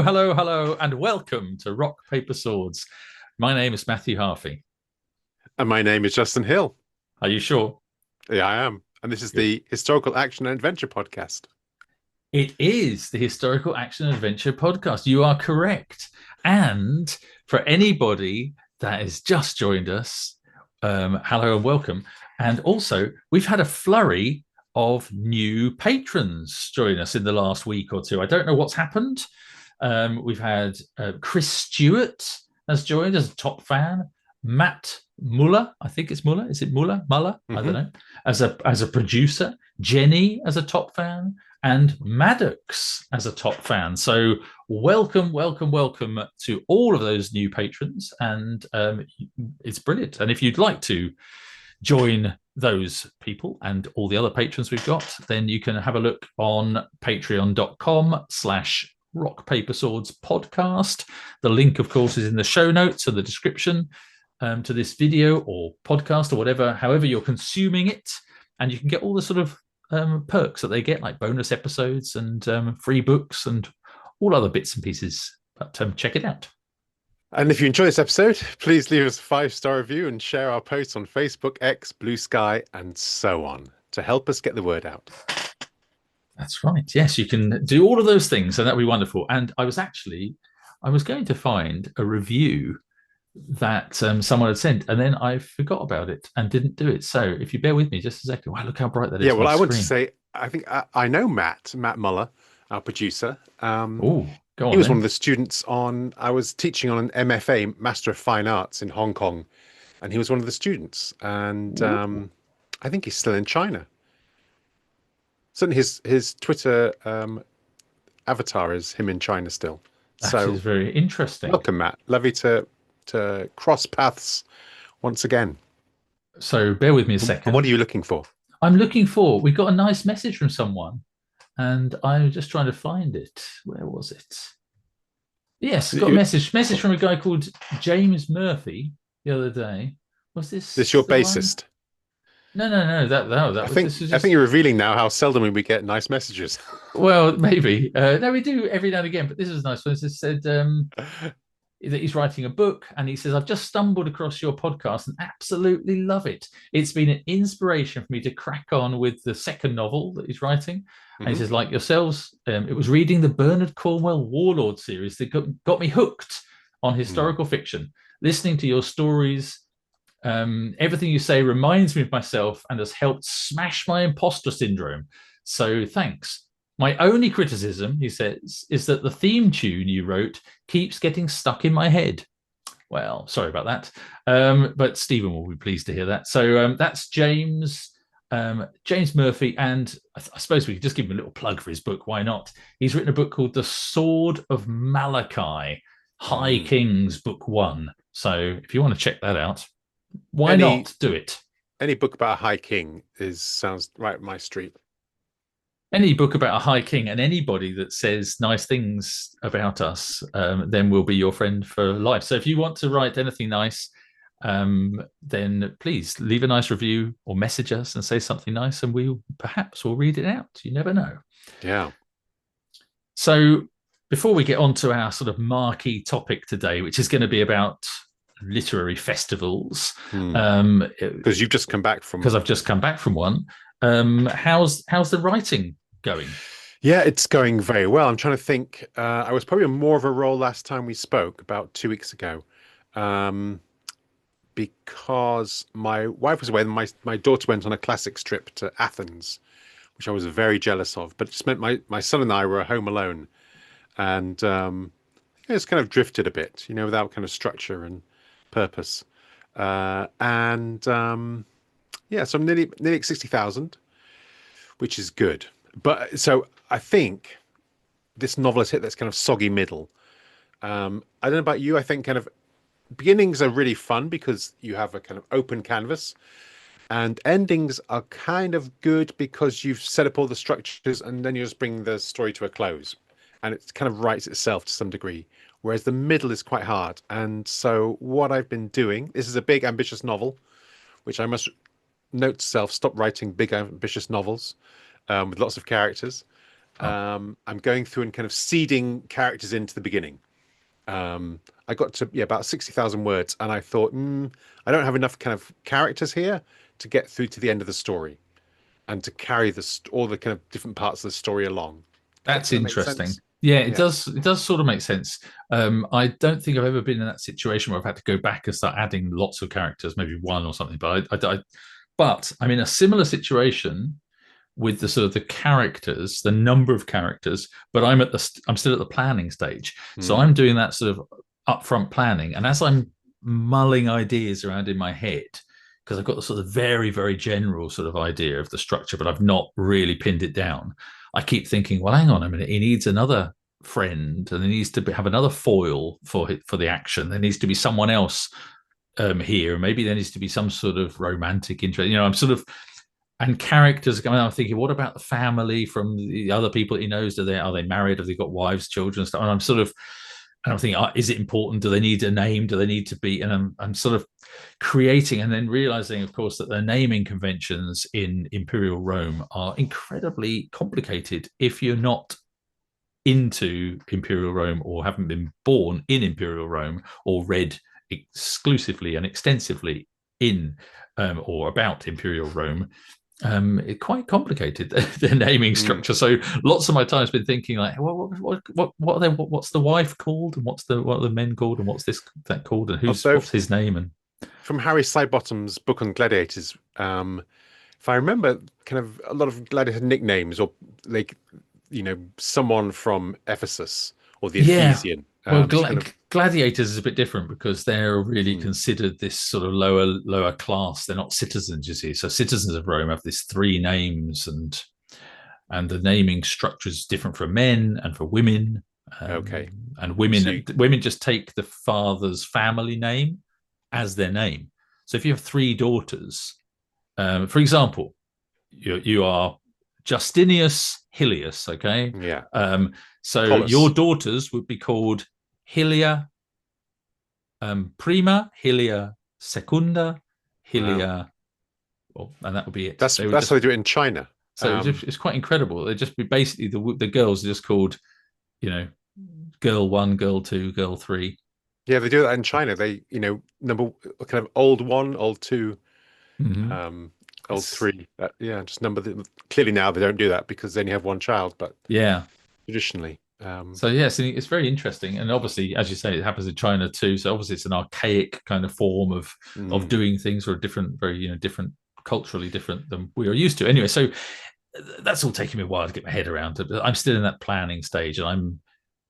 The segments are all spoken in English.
Hello, and welcome to Rock, Paper, Swords. My name is Matthew Harffy. And my name is Justin Hill. Are you sure? Yeah, I am. And this is Good. the Historical Action and Adventure Podcast. It is the Historical Action Adventure Podcast. You are correct. And for anybody that has just joined us, hello and welcome. And also, we've had a flurry of new patrons join us in the last week or two. I don't know what's happened. We've had Chris Stewart has joined as a top fan. Matt Muller, I think it's Muller. Is it Muller? Muller? I don't know. As a producer. Jenny as a top fan. And Maddox as a top fan. So welcome to all of those new patrons. And it's brilliant. And if you'd like to join those people and all the other patrons we've got, then you can have a look on patreon.com/Rock Paper Swords podcast. The link, of course, is in the show notes and the description to this video or podcast or whatever, however you're consuming it. And you can get all the sort of perks that they get, like bonus episodes and free books and all other bits and pieces. But check it out. And if you enjoy this episode, please leave us a 5-star review and share our posts on Facebook, X, Blue Sky, and so on to help us get the word out. That's right. Yes, you can do all of those things, and that'd be wonderful. And I was going to find a review that someone had sent, and then I forgot about it and didn't do it. So if you bear with me just a second. Wow, look how bright that is. Yeah, well, I want to say, I think I know Matt Muller, our producer. Oh, go on. He was one of the students I was teaching on an MFA, Master of Fine Arts in Hong Kong, and he was one of the students. And I think he's still in China. Certainly his Twitter avatar is him in China still. That is very interesting. Welcome, Matt. Lovely to cross paths once again. So bear with me a second. And what are you looking for? We got a nice message from someone, and I'm just trying to find it. Where was it? Yes, got a message from a guy called James Murphy the other day. Was this your bassist? One? No. I think you're revealing now how seldom we get nice messages. Well, maybe. No, we do every now and again, but this is a nice one. It said that he's writing a book, and he says, I've just stumbled across your podcast and absolutely love it. It's been an inspiration for me to crack on with the second novel that he's writing. And he says, like yourselves, it was reading the Bernard Cornwell Warlord series that got me hooked on historical fiction. Listening to your stories, everything you say reminds me of myself and has helped smash my imposter syndrome. So thanks. My only criticism, he says, is that the theme tune you wrote keeps getting stuck in my head. Well, sorry about that. But Stephen will be pleased to hear that. So that's James Murphy. And I suppose we could just give him a little plug for his book. Why not? He's written a book called The Sword of Malachi, High Kings, Book 1. So if you want to check that out, why not do it? Any book about a high king sounds right up my street. Any book about a high king, and anybody that says nice things about us, then we'll be your friend for life. So if you want to write anything nice, then please leave a nice review or message us and say something nice, and we'll read it out. You never know. Yeah. So before we get on to our sort of marquee topic today, which is going to be about literary festivals, because you've just come back from I've just come back from one. How's the writing going? Yeah, it's going very well. I'm trying to think. I was probably more of a role last time we spoke, about 2 weeks ago, because my wife was away and my daughter went on a classics trip to Athens, which I was very jealous of. But it just meant my son and I were home alone, and it's kind of drifted a bit, without kind of structure and purpose. So I'm nearly at 60,000, which is good. But so I think this novel has hit this kind of soggy middle. I don't know about you. I think kind of beginnings are really fun because you have a kind of open canvas, and endings are kind of good because you've set up all the structures and then you just bring the story to a close, and it kind of writes itself to some degree. Whereas the middle is quite hard. And so what I've been doing, this is a big ambitious novel, which I must note to self, stop writing big ambitious novels with lots of characters. Oh, I'm going through and kind of seeding characters into the beginning. I got to about 60,000 words, and I thought, I don't have enough kind of characters here to get through to the end of the story and to carry all the kind of different parts of the story along. that's Does that make interesting. sense? Yeah, it Yeah. does. It does sort of make sense. I don't think I've ever been in that situation where I've had to go back and start adding lots of characters, maybe one or something. But I'm in a similar situation with the sort of the characters, the number of characters. But I'm still at the planning stage, so Mm. I'm doing that sort of upfront planning. And as I'm mulling ideas around in my head, because I've got the sort of very, very general sort of idea of the structure, but I've not really pinned it down. I keep thinking, well, hang on a minute, he needs another friend, and he needs to have another foil for the action. There needs to be someone else here. Maybe there needs to be some sort of romantic interest. I'm sort of and characters coming. I'm thinking, what about the family from the other people that he knows? Are they married? Have they got wives, children, stuff? And I'm thinking, is it important? Do they need a name? Do they need to be? And I'm sort of creating and then realizing, of course, that the naming conventions in Imperial Rome are incredibly complicated if you're not into Imperial Rome or haven't been born in Imperial Rome or read exclusively and extensively in or about Imperial Rome. It's quite complicated, the naming Mm. structure. So lots of my time has been thinking like, well, what are they? What's the wife called, and what are the men called, and what's that called, and Although what's his name? And from Harry Sidebottom's book on gladiators, if I remember, kind of a lot of gladiator nicknames or like, someone from Ephesus or the yeah, Ephesian, well, to kind of. gladiators is a bit different because they're really Mm. considered this sort of lower class. They're not citizens, you see. So citizens of Rome have these three names, and the naming structure is different for men and for women. Okay, And so you, women just take the father's family name as their name. So if you have three daughters, for example, you are Justinius Hilius, okay? yeah, Um, so your Polus. daughters would be called Hilia Prima, Hilia Secunda, Wow, Hilia, well, and that would be it. that's They would that's how just they do it in China. so it's quite incredible. They'd just be basically the girls are just called, you know, girl one, girl two, girl three. Yeah, they do that in China. They, number kind of old one, old two, Mm-hmm. um, old three. Yeah, just number the, clearly now they don't do that because then you have one child, but Yeah. traditionally, So yes, it's very interesting, and obviously, as you say, it happens in China too. So obviously, it's an archaic kind of form of mm, doing things, or a different, very different, culturally different than we are used to. Anyway, so that's all taking me a while to get my head around. But I'm still in that planning stage, and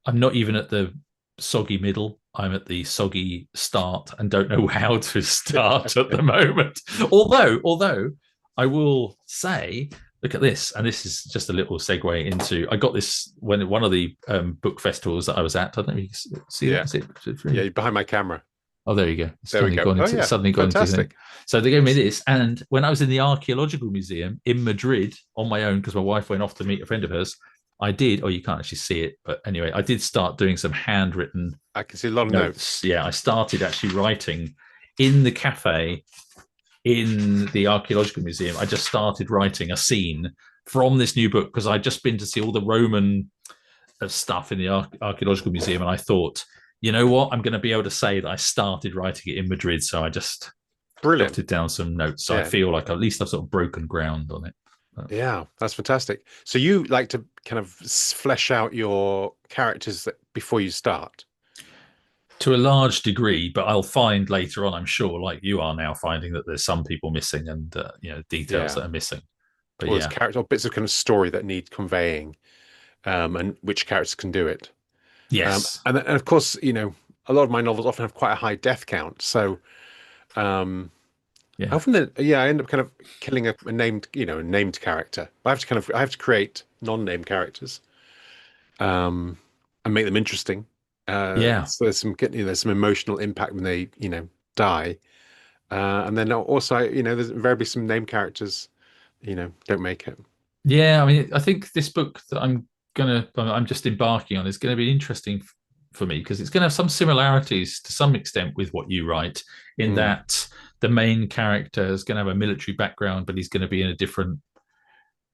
I'm not even at the soggy middle. I'm at the soggy start and don't know how to start at the moment. Although I will say, look at this, and this is just a little segue into. I got this when one of the book festivals that I was at. I don't know if you can see that. yeah, Is it yeah, behind my camera. Oh, there you go. There we go. Oh yeah, Suddenly gone into thing. fantastic. So they gave me this, and when I was in the archaeological museum in Madrid on my own, because my wife went off to meet a friend of hers, I did. Oh, you can't actually see it, but anyway, I did start doing some handwritten I can see a lot of notes. notes. Yeah, I started actually writing in the cafe in the archaeological museum. I just started writing a scene from this new book because I'd just been to see all the Roman stuff in the archaeological museum, and I thought, you know what, I'm going to be able to say that I started writing it in Madrid. So I just Brilliant. jotted down some notes. So I Yeah, feel like at least I've sort of broken ground on it. yeah, that's fantastic. So you like to kind of flesh out your characters before you start. To a large degree, but I'll find later on, I'm sure, like you are now finding that there's some people missing and details Yeah, that are missing. But or there's yeah, character or bits of kind of story that need conveying, and which characters can do it. yes, And of course, a lot of my novels often have quite a high death count. So yeah, often, I end up kind of killing a named, a named character. I have to create non-named characters, and make them interesting. yeah. So there's some emotional impact when they, die. And then also, there's invariably some named characters, don't make it. Yeah, I mean, I think this book that I'm just embarking on is going to be interesting for me because it's going to have some similarities to some extent with what you write, in Mm, that the main character is going to have a military background, but he's going to be in a different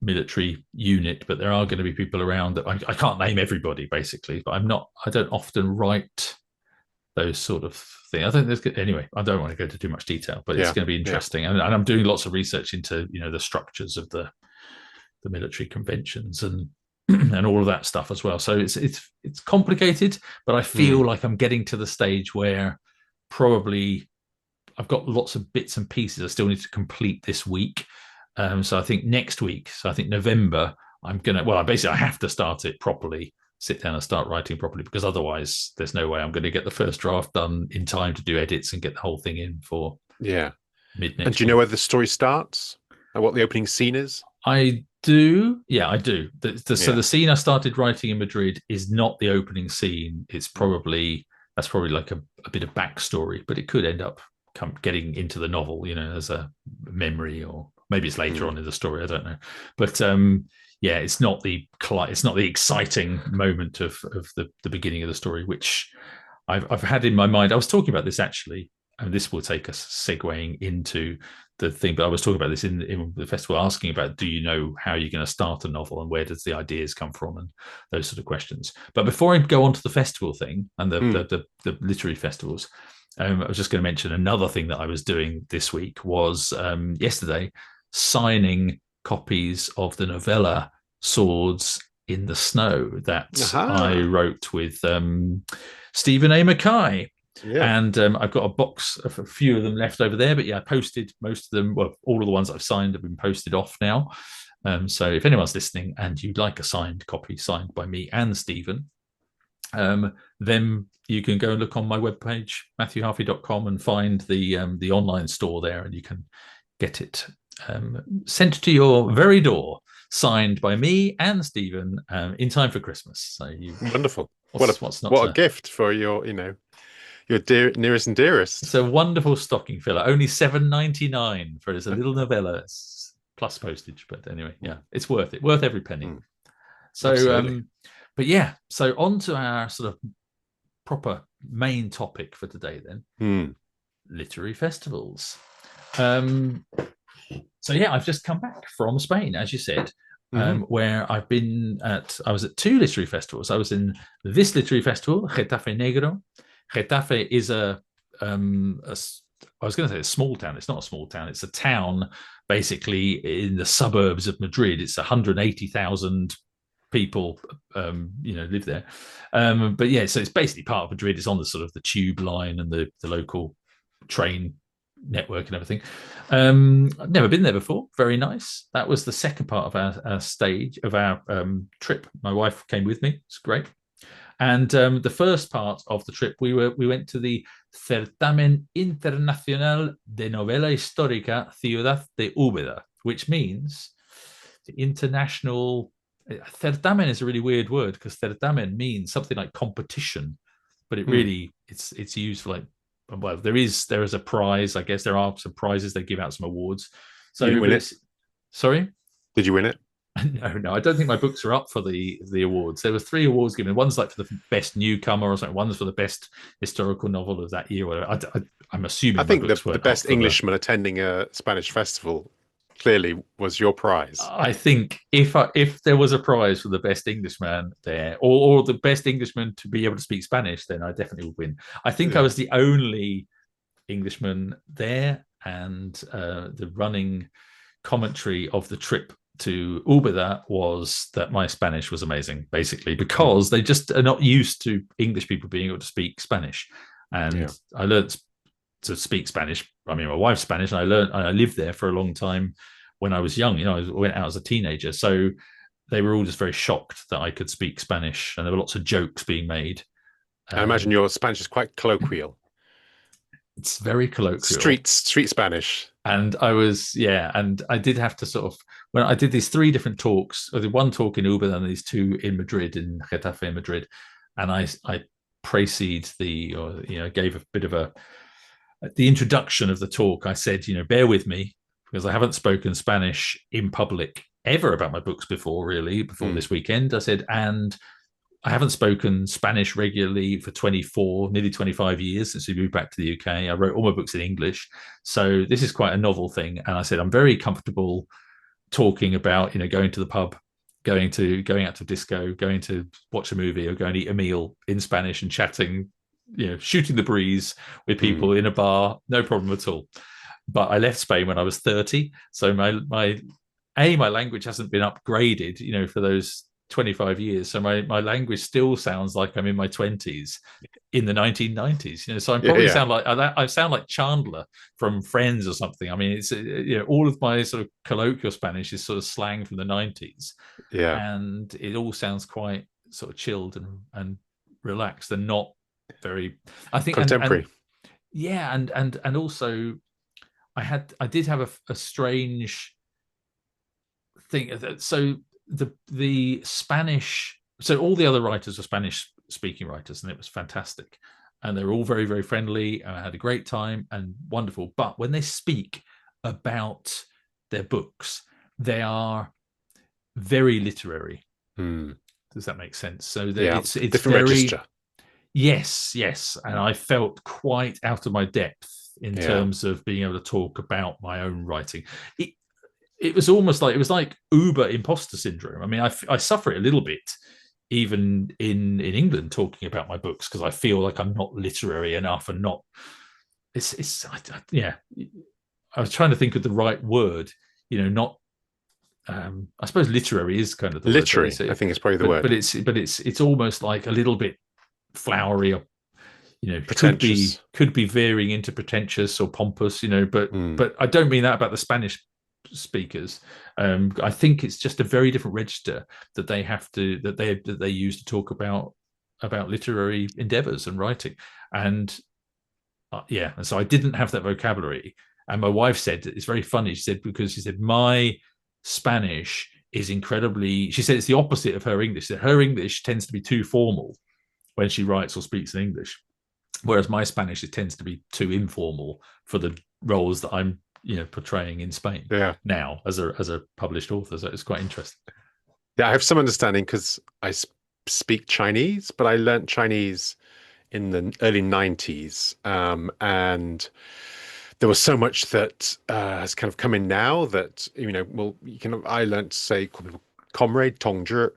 military unit, but there are going to be people around that I can't name everybody basically, but I don't often write those sort of things. I think anyway, I don't want to go into too much detail, but it's Yeah. going to be Yeah. interesting. And I'm doing lots of research into, the structures of the military conventions and and all of that stuff as well. So it's complicated, but I feel like I'm getting to the stage where probably I've got lots of bits and pieces I still need to complete this week. So I think next week, so I think November, I have to start it properly, sit down and start writing properly, because otherwise there's no way I'm going to get the first draft done in time to do edits and get the whole thing in for mid next. And do you know where the story starts and what the opening scene is? I do. Yeah, I do. So the scene I started writing in Madrid is not the opening scene. That's probably like a bit of backstory, but it could end up getting into the novel, as a memory, or maybe it's later on in the story. I don't know. But it's not the exciting moment of the beginning of the story, which I've had in my mind. I was talking about this actually, and this will take us segueing into the thing, but I was talking about this in the festival, asking about, do you know how you're going to start a novel and where does the ideas come from and those sort of questions. But before I go on to the festival thing and the literary festivals, I was just going to mention another thing that I was doing this week was yesterday signing copies of the novella Swords in the Snow that I wrote with Stephen A. Mackay. Yeah. And I've got a box of a few of them left over there, but I posted most of them. Well, all of the ones I've signed have been posted off now. So if anyone's listening and you'd like a signed copy signed by me and Stephen, then you can go and look on my webpage, matthewharffy.com, and find the online store there, and you can get it sent to your very door, signed by me and Stephen in time for Christmas. So wonderful. What a gift for your nearest and dearest. It's a wonderful stocking filler. Only $7.99 for a little novella, plus postage. But anyway, it's worth it. Worth every penny. So, so on to our sort of proper main topic for today then. Literary festivals. I've just come back from Spain, as you said, where I was at two literary festivals. I was in this literary festival, Getafe Negro. Getafe is I was going to say a small town. It's not a small town. It's a town basically in the suburbs of Madrid. It's 180,000 people, live there. So it's basically part of Madrid. It's on the sort of the tube line and the local train network and everything. I've never been there before. Very nice. That was the second part of our stage of our trip. My wife came with me. It's great. And the first part of the trip, we went to the Certamen Internacional de Novela Histórica Ciudad de Úbeda, which means the international. Certamen is a really weird word, because certamen means something like competition, but it really it's used for like, well, there is a prize. I guess there are some prizes. They give out some awards. So you win it? Sorry? Did you win it? No, I don't think my books are up for the awards. There were 3 awards given. One's like for the best newcomer or something. One's for the best historical novel of that year. I'm assuming. I think the best Englishman attending a Spanish festival clearly was your prize. I think if there was a prize for the best Englishman there, or the best Englishman to be able to speak Spanish, then I definitely would win. I think I was the only Englishman there, and the running commentary of the trip to Úbeda was that my Spanish was amazing, basically, because they just are not used to English people being able to speak Spanish. And I learned to speak Spanish. I mean, my wife's Spanish, and I lived there for a long time when I was young. I went out as a teenager. So they were all just very shocked that I could speak Spanish, and there were lots of jokes being made. I imagine your Spanish is quite colloquial. It's very colloquial. Street Spanish. And and I did have to sort of, when I did these 3 different talks, or the one talk in Úbeda and these 2 in Madrid, in Getafe in Madrid, and I gave a bit of the introduction of the talk. I said, bear with me, because I haven't spoken Spanish in public ever about my books before this weekend. I said, and I haven't spoken Spanish regularly for nearly 25 years since we moved back to the UK. I wrote all my books in English. So this is quite a novel thing. And I said, I'm very comfortable talking about, going to the pub, going out to disco, going to watch a movie, or going to eat a meal in Spanish and chatting, shooting the breeze with people in a bar, no problem at all. But I left Spain when I was 30, so my language hasn't been upgraded, for those 25 years. So my language still sounds like I'm in my 20s in the 1990s. So I sound like Chandler from Friends or something. I mean, it's all of my sort of colloquial Spanish is sort of slang from the 90s, Yeah. and it all sounds quite sort of chilled and relaxed and not very, I think, Contemporary. and also I did have a strange thing. So the Spanish, so all the other writers were Spanish speaking writers, and it was fantastic, and they were all very, very friendly, and I had a great time and wonderful. But when they speak about their books, they are very literary. Does that make sense? So that it's different very register. Yes, and I felt quite out of my depth in terms of being able to talk about my own writing. It was almost like, it was like uber imposter syndrome. I mean, I suffer it a little bit even in England, talking about my books, because I feel like I'm not literary enough, and not I was trying to think of the right word, not I suppose literary is kind of the literary word. I think it's probably the word, but it's almost like a little bit flowery, or pretentious. could be veering into pretentious or pompous, but I don't mean that about the Spanish speakers. I think it's just a very different register that they use to talk about literary endeavors and writing, and and so I didn't have that vocabulary. And my wife said, it's very funny, she said my Spanish is incredibly, she said it's the opposite of her English, that her English tends to be too formal when she writes or speaks in English, whereas my Spanish, it tends to be too informal for the roles that I'm portraying in Spain now as a published author. So it's quite interesting. I have some understanding, because I speak Chinese, but I learned Chinese in the early 90s, and there was so much that has kind of come in now that I learned to say comrade tongzhi,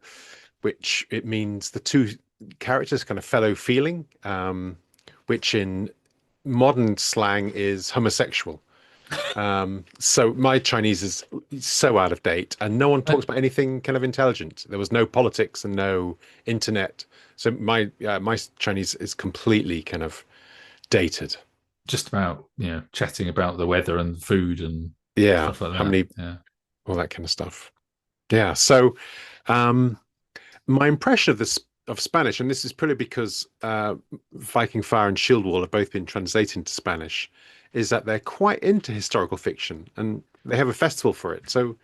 which it means the two characters kind of fellow feeling, which in modern slang is homosexual. So my Chinese is so out of date, and no one talks about anything kind of intelligent. There was no politics and no internet, so my Chinese is completely kind of dated. Just about chatting about the weather and food and stuff like that. How many, all that kind of stuff. So my impression of this of Spanish, and this is purely because Viking Fire and Shieldwall have both been translated into Spanish, is that they're quite into historical fiction, and they have a festival for it. So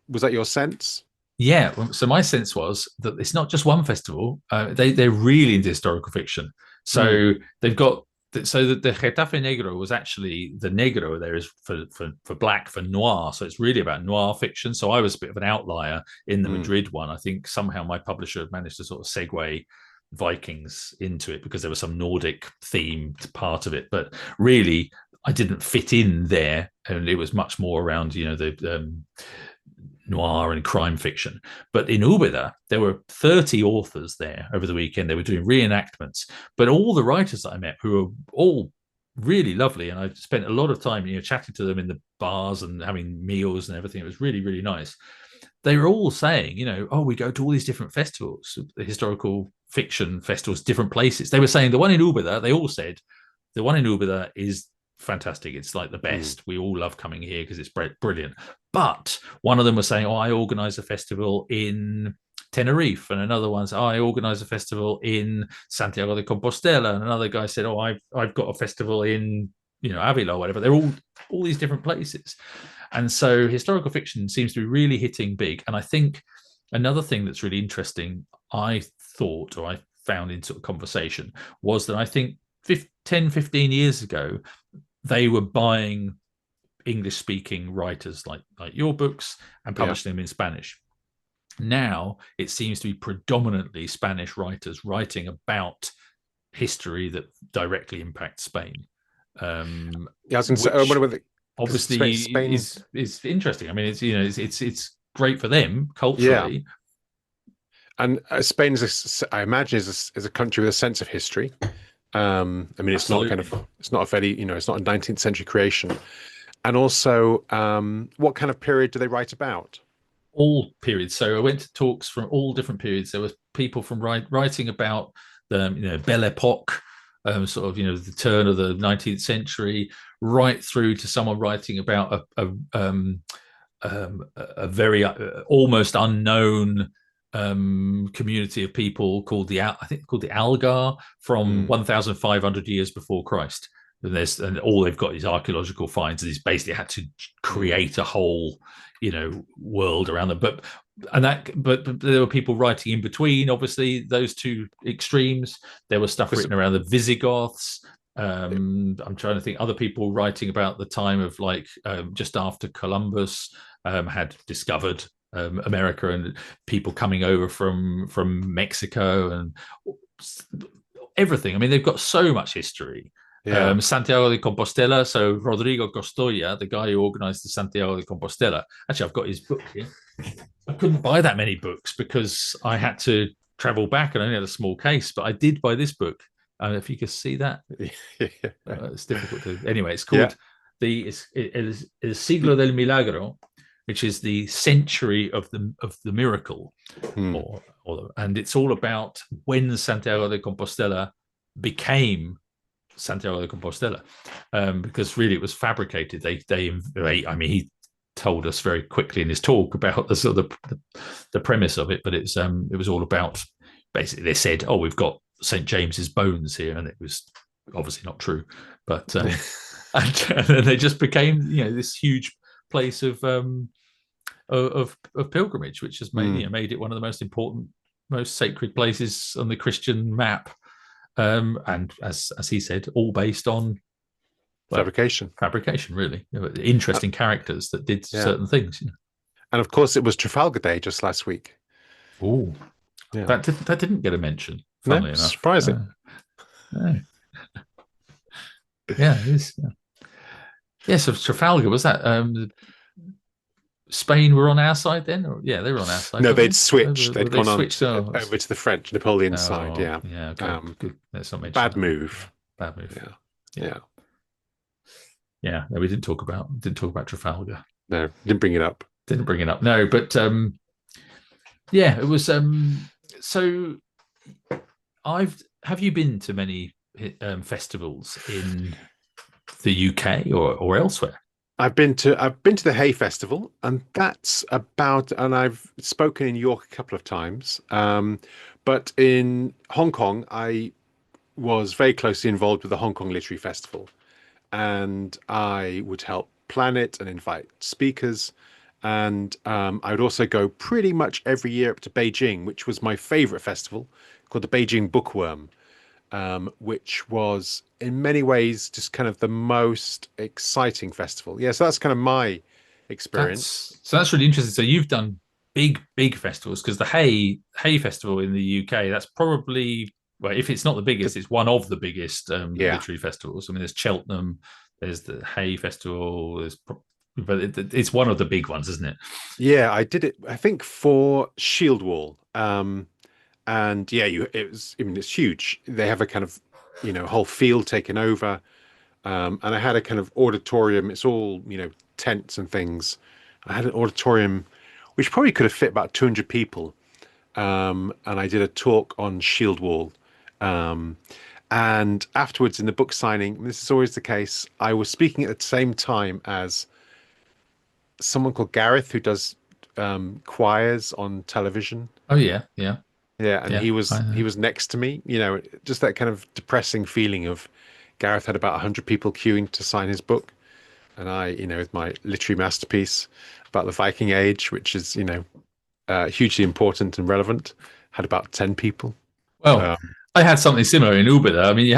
was that your sense? Yeah. So my sense was that it's not just one festival. They're really into historical fiction. So they've got, so the Getafe Negro was actually, the negro there is for black, for noir. So it's really about noir fiction. So I was a bit of an outlier in the Madrid one. I think somehow my publisher managed to sort of segue Vikings into it, because there was some Nordic themed part of it. But really, I didn't fit in there, and it was much more around the noir and crime fiction. But in Ubeda, there were 30 authors there over the weekend. They were doing reenactments, but all the writers that I met, who were all really lovely, and I spent a lot of time chatting to them in the bars and having meals and everything. It was really, really nice. They were all saying, we go to all these different festivals, the historical fiction festivals, different places. They were saying the one in Ubeda, they all said the one in Ubeda is fantastic. It's like the best. We all love coming here because it's brilliant. But one of them was saying, I organize a festival in Tenerife, and another one said, I organize a festival in Santiago de Compostela, and another guy said, I've got a festival in Avila or whatever. They're all these different places. And so historical fiction seems to be really hitting big. And I think another thing that's really interesting, I thought, or I found in sort of conversation, was that I think 10, 15 years ago, they were buying English-speaking writers like your books and publishing them in Spanish. Now it seems to be predominantly Spanish writers writing about history that directly impacts Spain. I was going to say, obviously Spain is interesting. I mean, it's great for them Yeah. culturally. And Spain I imagine, is a country with a sense of history. I mean, Absolutely. it's not a very, it's not a 19th century creation. And also, what kind of period do they write about? All periods. So I went to talks from all different periods. There was people from writing about the Belle Epoque, sort of the turn of the 19th century, right through to someone writing about a very almost unknown community of people called I think called the Algar from Mm, 1,500 years before Christ. And all they've got is archaeological finds. And he's basically had to mm. create a whole, world around them. But there were people writing in between. Obviously, those two extremes. There was stuff 'Cause- written around the Visigoths. I'm trying to think other people writing about the time of just after Columbus had discovered America, and people coming over from Mexico and everything. I mean, they've got so much history. yeah. Santiago de Compostela. So Rodrigo Costoya, the guy who organized the Santiago de Compostela. Actually, I've got his book here. I couldn't buy that many books because I had to travel back and I only had a small case, but I did buy this book. If you can see that, it's difficult to. Anyway, it's Yeah. called El Siglo del Milagro, which is the century of the miracle, Mm. and it's all about when Santiago de Compostela became Santiago de Compostela, because really it was fabricated. I mean, he told us very quickly in his talk about the sort of the premise of it, but it was all about basically they said, oh, we've got St. James's bones here, and it was obviously not true, but and then they just became this huge place of pilgrimage, which has made it one of the most important, most sacred places on the Christian map. And as he said, all based on Fabrication. really interesting characters that did certain things. And of course, it was Trafalgar Day just last week. Oh, yeah, that didn't get a mention. No, Funnily enough, surprising. No. Yeah, it is. Yes, of Trafalgar was that. Spain were on our side then, or they were on our side. No, they'd switched. They'd gone switched over to the French, Napoleon side. Yeah, Okay. Good. Let's not mention bad that. move. Bad move. Yeah. No, we didn't talk about Trafalgar. No, didn't bring it up. Didn't bring it up. No, but it was. So, have you been to many festivals in the UK or elsewhere? I've been to the Hay Festival, and that's about. And I've spoken in York a couple of times. But in Hong Kong, I was very closely involved with the Hong Kong Literary Festival, and I would help plan it and invite speakers. And I would also go pretty much every year up to Beijing, which was my favorite festival, called the Beijing Bookworm, which was in many ways just kind of the most exciting festival. Yeah, so that's kind of my experience. That's really interesting. So you've done big festivals, because the Hay Festival in the UK, that's probably, well, if it's not the biggest, it's one of the biggest literary festivals. I mean, there's Cheltenham, there's the Hay Festival, but it's one of the big ones, isn't it? Yeah, I did it, I think, for Shieldwall. And yeah, it's huge. They have a kind of, whole field taken over. And I had a kind of auditorium. It's all, tents and things. I had an auditorium which probably could have fit about 200 people. And I did a talk on Shieldwall. And afterwards in the book signing, this is always the case, I was speaking at the same time as someone called Gareth, who does choirs on television. Oh yeah. Yeah, and he was next to me, just that kind of depressing feeling of Gareth had about 100 people queuing to sign his book. And I, with my literary masterpiece about the Viking Age, which is, hugely important and relevant, had about 10 people. Well, I had something similar in Uber there. I mean,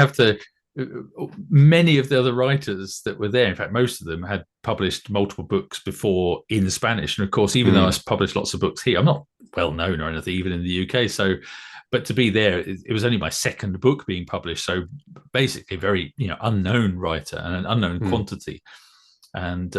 many of the other writers that were there, in fact, most of them had published multiple books before in Spanish. And of course, even though I published lots of books here, I'm not well known or anything, even in the UK. So, but to be there, it was only my second book being published. So basically very, unknown writer and an unknown quantity. and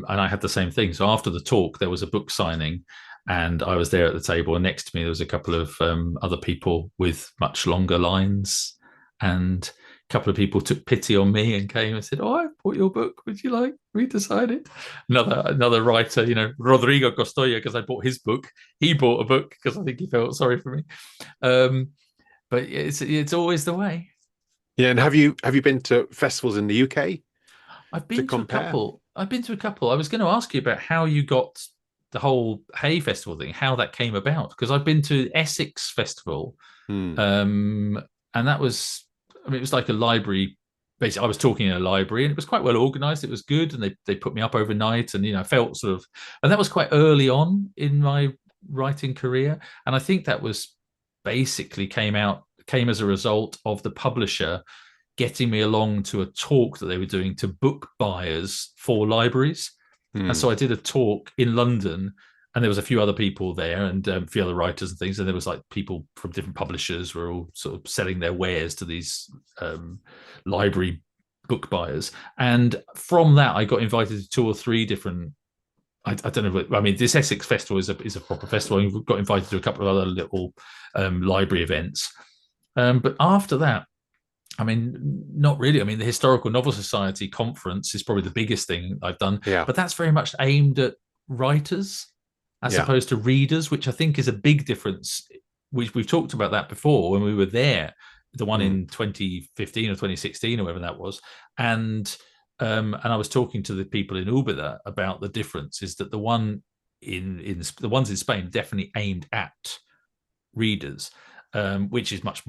I had the same thing. So after the talk, there was a book signing, and I was there at the table, and next to me there was a couple of other people with much longer lines, and a couple of people took pity on me and came and said, "Oh, I bought your book. Would you like me to sign it?" Another writer, Rodrigo Costoya, because I bought his book. He bought a book because I think he felt sorry for me. Um, but it's always the way. Yeah, and have you been to festivals in the UK I've to been to a compare? couple. I've been to a couple. I was going to ask you about how you got the whole Hay Festival thing, how that came about, because I've been to Essex Festival, Hmm. um, and that was, I mean, it was like a library. Basically, I was talking in a library, and it was quite well organized. It was good, and they put me up overnight, and I felt sort of, and that was quite early on in my writing career, and I think that was basically came as a result of the publisher getting me along to a talk that they were doing to book buyers for libraries. And Hmm. so I did a talk in London, and there was a few other people there, and a few other writers and things. And there was like people from different publishers were all sort of selling their wares to these library book buyers. And from that, I got invited to two or three different. I don't know. I mean, this Essex Festival is a proper festival. And we got invited to a couple of other little library events. But after that, I mean, not really. I mean, the Historical Novel Society conference is probably the biggest thing I've done, Yeah. but that's very much aimed at writers as Yeah. opposed to readers, which I think is a big difference. We've talked about that before when we were there, the one Hmm. in 2015 or 2016 or whatever that was, and I was talking to the people in Ubeda about the difference. Is that the one in the ones in Spain definitely aimed at readers, which is makes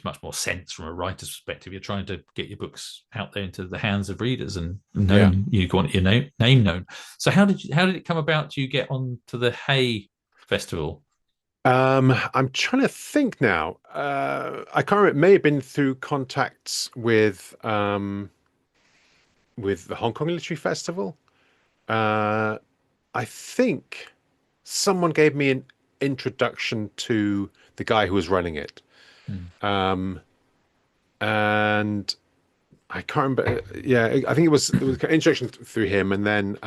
much more sense from a writer's perspective. You're trying to get your books out there into the hands of readers and Yeah. known. You want your name known. So how did it come about? You get on to the Hay Festival? I'm trying to think now. I can't remember. It may have been through contacts with the Hong Kong Literary Festival. Uh, I think someone gave me an introduction to the guy who was running it. Hmm. Um, and I can't remember. Yeah, I think it was an introduction through him, and then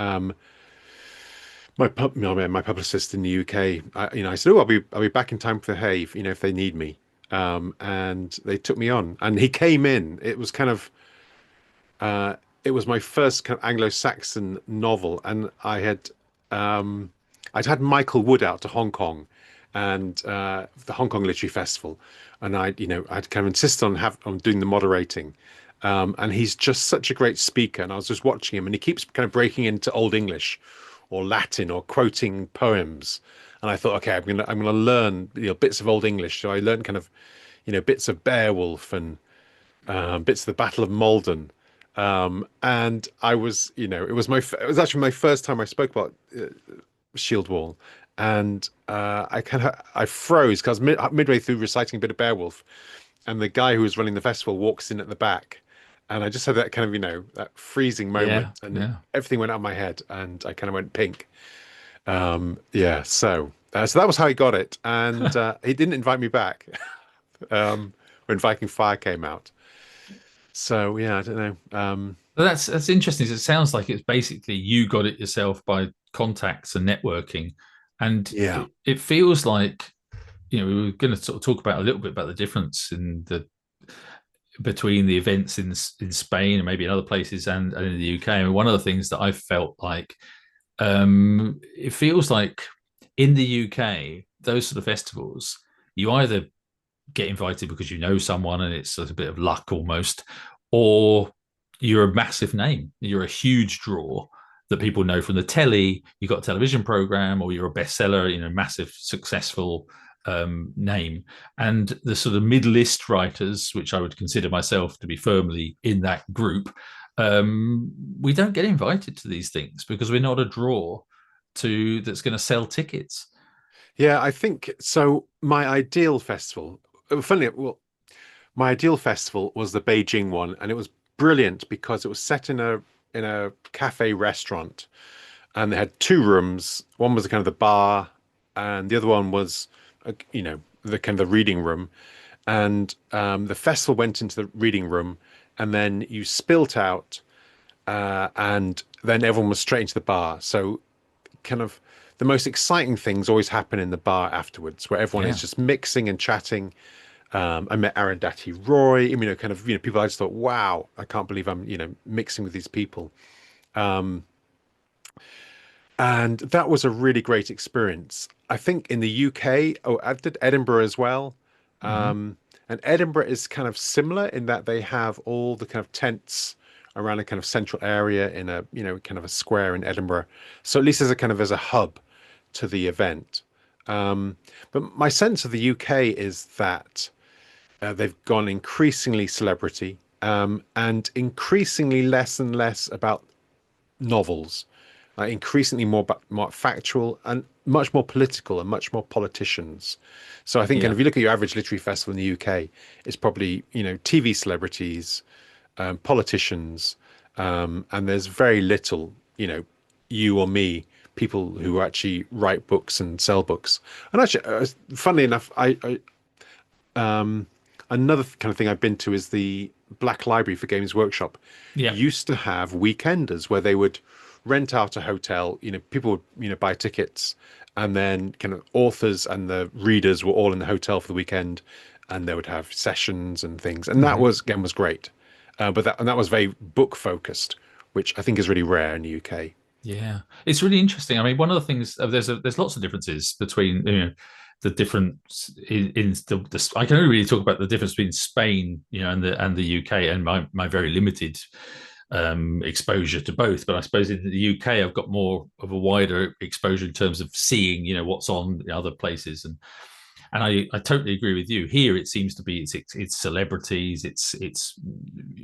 my publicist in the UK. I said, "Oh, I'll be back in time for the Hay, if they need me." And they took me on, and he came in. Uh, it was my first kind of Anglo-Saxon novel, and I'd had Michael Wood out to Hong Kong, and the Hong Kong Literary Festival, and I'd kind of insisted on doing the moderating, and he's just such a great speaker, and I was just watching him, and he keeps kind of breaking into Old English, or Latin, or quoting poems, and I thought, okay, I'm gonna learn bits of Old English, so I learned kind of bits of Beowulf and bits of the Battle of Malden. And I was, it was actually my first time I spoke about Shieldwall, and I froze because midway through reciting a bit of Beowulf, and the guy who was running the festival walks in at the back, and I just had that kind of that freezing Yeah, moment, and yeah. everything went out of my head, and I kind of went pink. Yeah, so that was how he got it, and he didn't invite me back when Viking Fire came out. So yeah, I don't know. But that's interesting. It sounds like it's basically you got it yourself by contacts and networking, and Yeah. it feels like we were going to sort of talk about a little bit about the difference in the between the events in Spain and maybe in other places and in the UK. And one of the things that I felt like it feels like in the UK those sort of festivals you either get invited because you know someone and it's a bit of luck almost, or you're a massive name, you're a huge draw that people know from the telly, you've got a television program, or you're a bestseller, massive successful name. And the sort of mid list writers, which I would consider myself to be firmly in that group, we don't get invited to these things because we're not a draw to that's going to sell tickets. Yeah, I think so. My ideal festival, well, my ideal festival was the Beijing one, and it was brilliant because it was set in a cafe restaurant, and they had two rooms. One was kind of the bar, and the other one was, the kind of the reading room. And the festival went into the reading room, and then you spilt out, and then everyone was straight into the bar. So kind of the most exciting things always happen in the bar afterwards, where everyone is Yeah. just mixing and chatting. I met Arundhati Roy. I mean, kind of, people. I just thought, wow, I can't believe I'm, mixing with these people. And that was a really great experience. I think in the UK, oh, I did Edinburgh as well. Hmm. And Edinburgh is kind of similar in that they have all the kind of tents around a kind of central area in a, kind of a square in Edinburgh. So at least as a kind of as a hub to the event. But my sense of the UK is that they've gone increasingly celebrity, and increasingly less and less about novels, increasingly more factual and much more political and much more politicians. So I think, and Yeah. if you look at your average literary festival in the UK, it's probably TV celebrities, politicians, and there's very little you or me, people who actually write books and sell books. And actually, funnily enough, another kind of thing I've been to is the Black Library for Games Workshop. Yeah. Used to have weekenders where they would rent out a hotel. People would buy tickets, and then kind of authors and the readers were all in the hotel for the weekend, and they would have sessions and things. And that Hmm. was great, but that was very book focused, which I think is really rare in the UK. Yeah, it's really interesting. I mean, one of the things there's lots of differences between the different in the I can only really talk about the difference between Spain, and the UK, and my very limited exposure to both. But I suppose in the UK, I've got more of a wider exposure in terms of seeing what's on the other places, and I totally agree with you. Here, it seems to be it's celebrities, it's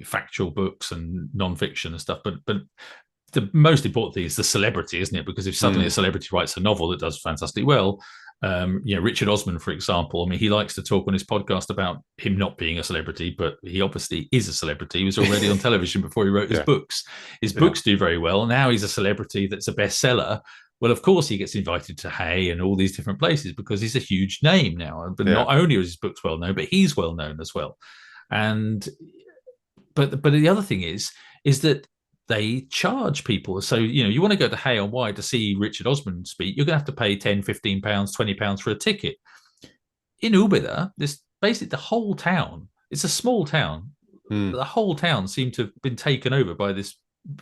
factual books and non-fiction and stuff, but the most important thing is the celebrity, isn't it? Because if suddenly a Mm, celebrity writes a novel that does fantastically well, Richard Osman, for example, I mean, he likes to talk on his podcast about him not being a celebrity, but he obviously is a celebrity. He was already on television before he wrote his yeah, books. His yeah, books do very well. Now he's a celebrity that's a bestseller. Well, of course, he gets invited to Hay and all these different places because he's a huge name now. But yeah, not only is his books well known, but he's well known as well. And but the other thing is that they charge people. So, you want to go to Hay on Wye to see Richard Osman speak, you're going to have to pay 10, 15 pounds, 20 pounds for a ticket. In Ubeda, this basically the whole town, it's a small town. mm, The whole town seemed to have been taken over by this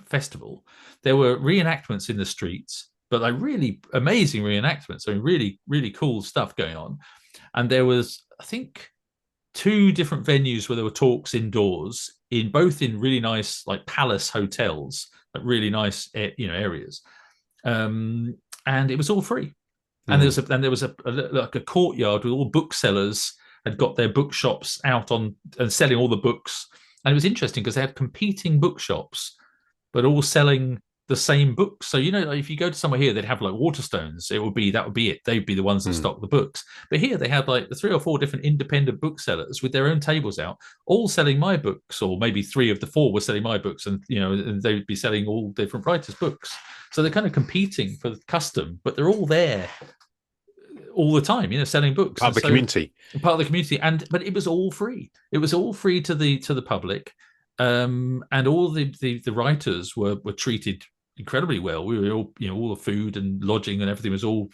festival. There were reenactments in the streets, but like really amazing reenactments. I mean, really, really cool stuff going on. And there was, I think, two different venues where there were talks indoors in both in really nice like palace hotels, like really nice areas, um, and it was all free. And mm, there was like a courtyard with all booksellers had got their bookshops out on and selling all the books. And it was interesting because they had competing bookshops but all selling the same books. So like if you go to somewhere here, they'd have like Waterstones. That would be it. They'd be the ones that mm. stock the books. But here they had like the three or four different independent booksellers with their own tables out, all selling my books, or maybe three of the four were selling my books, and and they would be selling all different writers' books. So they're kind of competing for custom, but they're all there all the time, selling books. Part And of the so community. part of the community, but it was all free. It was all free to the public, and all the writers were treated incredibly well. We were all all the food and lodging and everything was all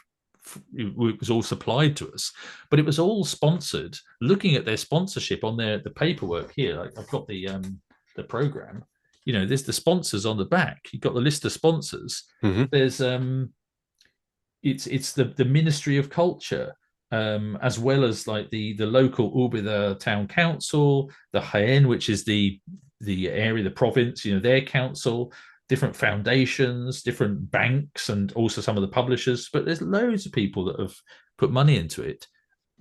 supplied to us, but it was all sponsored. Looking at their sponsorship on the paperwork here, I've got the program. There's the sponsors on the back. You've got the list of sponsors. Hmm. There's it's the Ministry of Culture, as well as like the local Ubida town council, the Jaén, which is the area, the province, their council, different foundations, different banks, and also some of the publishers. But there's loads of people that have put money into it.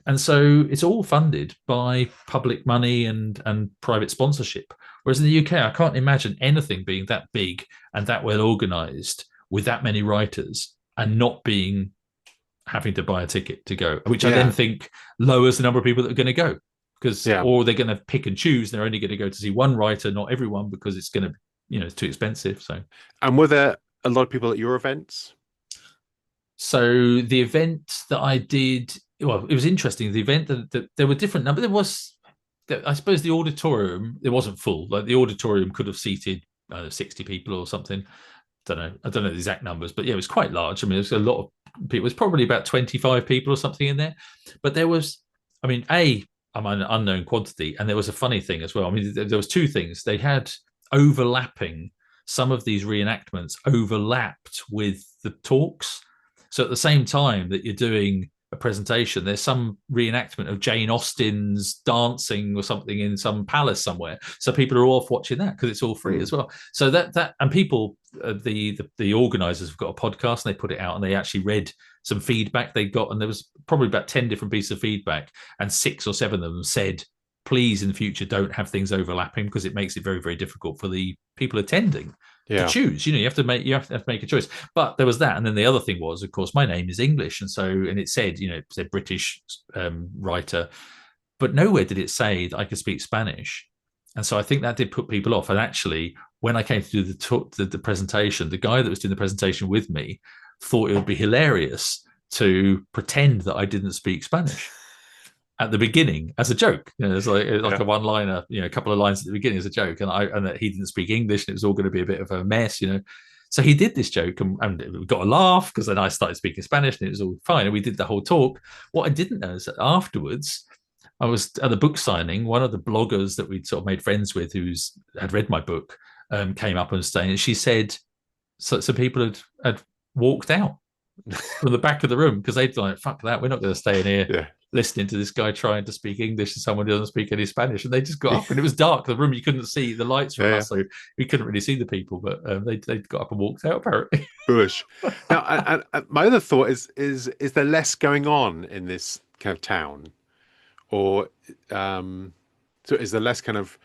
And so it's all funded by public money and private sponsorship. Whereas in the UK, I can't imagine anything being that big and that well organized with that many writers and not being having to buy a ticket to go, which I then Yeah, think lowers the number of people that are going to go, because yeah. or they're going to pick and choose. They're only going to go to see one writer, not everyone, because it's going to it's too expensive. And were there a lot of people at your events? So the event that I did, well, it was interesting. The event that there were different numbers. I suppose the auditorium, it wasn't full. Like the auditorium could have seated 60 people or something. I don't know the exact numbers, but yeah, it was quite large. I mean, there's a lot of people. It was probably about 25 people or something in there. But there was, I mean, I'm an unknown quantity, and there was a funny thing as well. I mean, there was two things. They had overlapping. Some of these reenactments overlapped with the talks. So at the same time that you're doing a presentation, there's some reenactment of Jane Austen's dancing or something in some palace somewhere. So people are off watching that because it's all free as well. So that and people, the organisers have got a podcast and they put it out, and they actually read some feedback they got, and there was probably about 10 different pieces of feedback, and 6 or 7 of them said, please in the future don't have things overlapping because it makes it very, very difficult for the people attending to choose. You have to make a choice. But there was that, and then the other thing was, of course, my name is English, and it said, it said British writer, but nowhere did it say that I could speak Spanish. And so I think that did put people off. And actually, when I came to do the presentation, the guy that was doing the presentation with me thought it would be hilarious to pretend that I didn't speak Spanish at the beginning as a joke. It's like a one-liner, a couple of lines at the beginning as a joke, and that he didn't speak English, and it was all going to be a bit of a mess. So he did this joke, and we got a laugh because then I started speaking Spanish, and it was all fine, and we did the whole talk. What I didn't know is that afterwards, I was at the book signing. One of the bloggers that we'd sort of made friends with, who's had read my book, came up on stage, and she said, so people had walked out from the back of the room because they'd like, fuck that, we're not going to stay in here listening to this guy trying to speak English and someone who doesn't speak any Spanish. And they just got up, and it was dark. The room, you couldn't see the lights from us, so we couldn't really see the people. But they got up and walked out, apparently. Foolish. Now, my other thought is there less going on in this kind of town, or so is there less kind of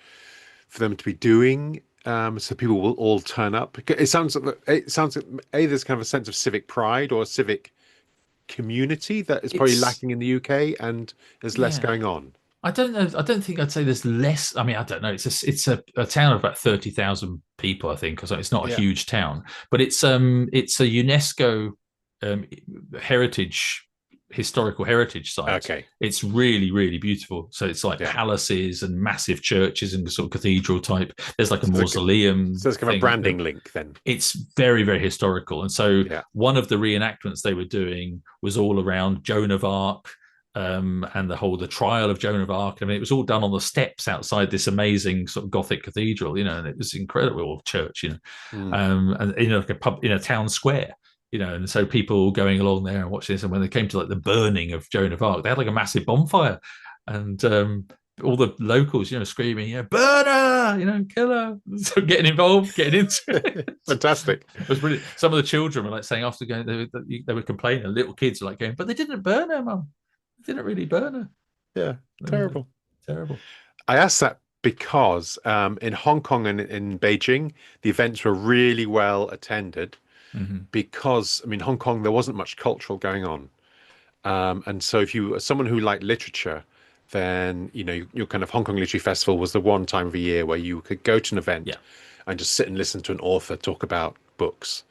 for them to be doing? So people will all turn up. It sounds like there's kind of a sense of civic pride or civic community that is probably lacking in the UK, and there's less going on. I don't know. I don't think I'd say there's less. I mean, I don't know. It's a town of about 30,000 people, I think. So it's not a huge town, but it's a UNESCO historical heritage site. Okay. It's really, really beautiful. So it's like palaces and massive churches and sort of cathedral type. There's like a mausoleum. So it's kind of a branding link then. It's very, very historical. And so one of the reenactments they were doing was all around Joan of Arc, and the trial of Joan of Arc. I mean, it was all done on the steps outside this amazing sort of Gothic cathedral, and it was incredible, or church, and like a pub in a town square. And so people going along there and watching this, and when they came to like the burning of Joan of Arc, they had like a massive bonfire, and all the locals, screaming, burn her, kill her, so getting involved, getting into it. Fantastic. It was brilliant. Some of the children were like saying after going, they were complaining. Little kids were like going, but they didn't burn her, Mum. They didn't really burn her. Yeah, terrible. Terrible. I asked that because in Hong Kong and in Beijing, the events were really well attended. Mm-hmm. Because I mean, Hong Kong, there wasn't much cultural going on, and so if you are someone who liked literature, then your kind of Hong Kong Literary Festival was the one time of the year where you could go to an event and just sit and listen to an author talk about books.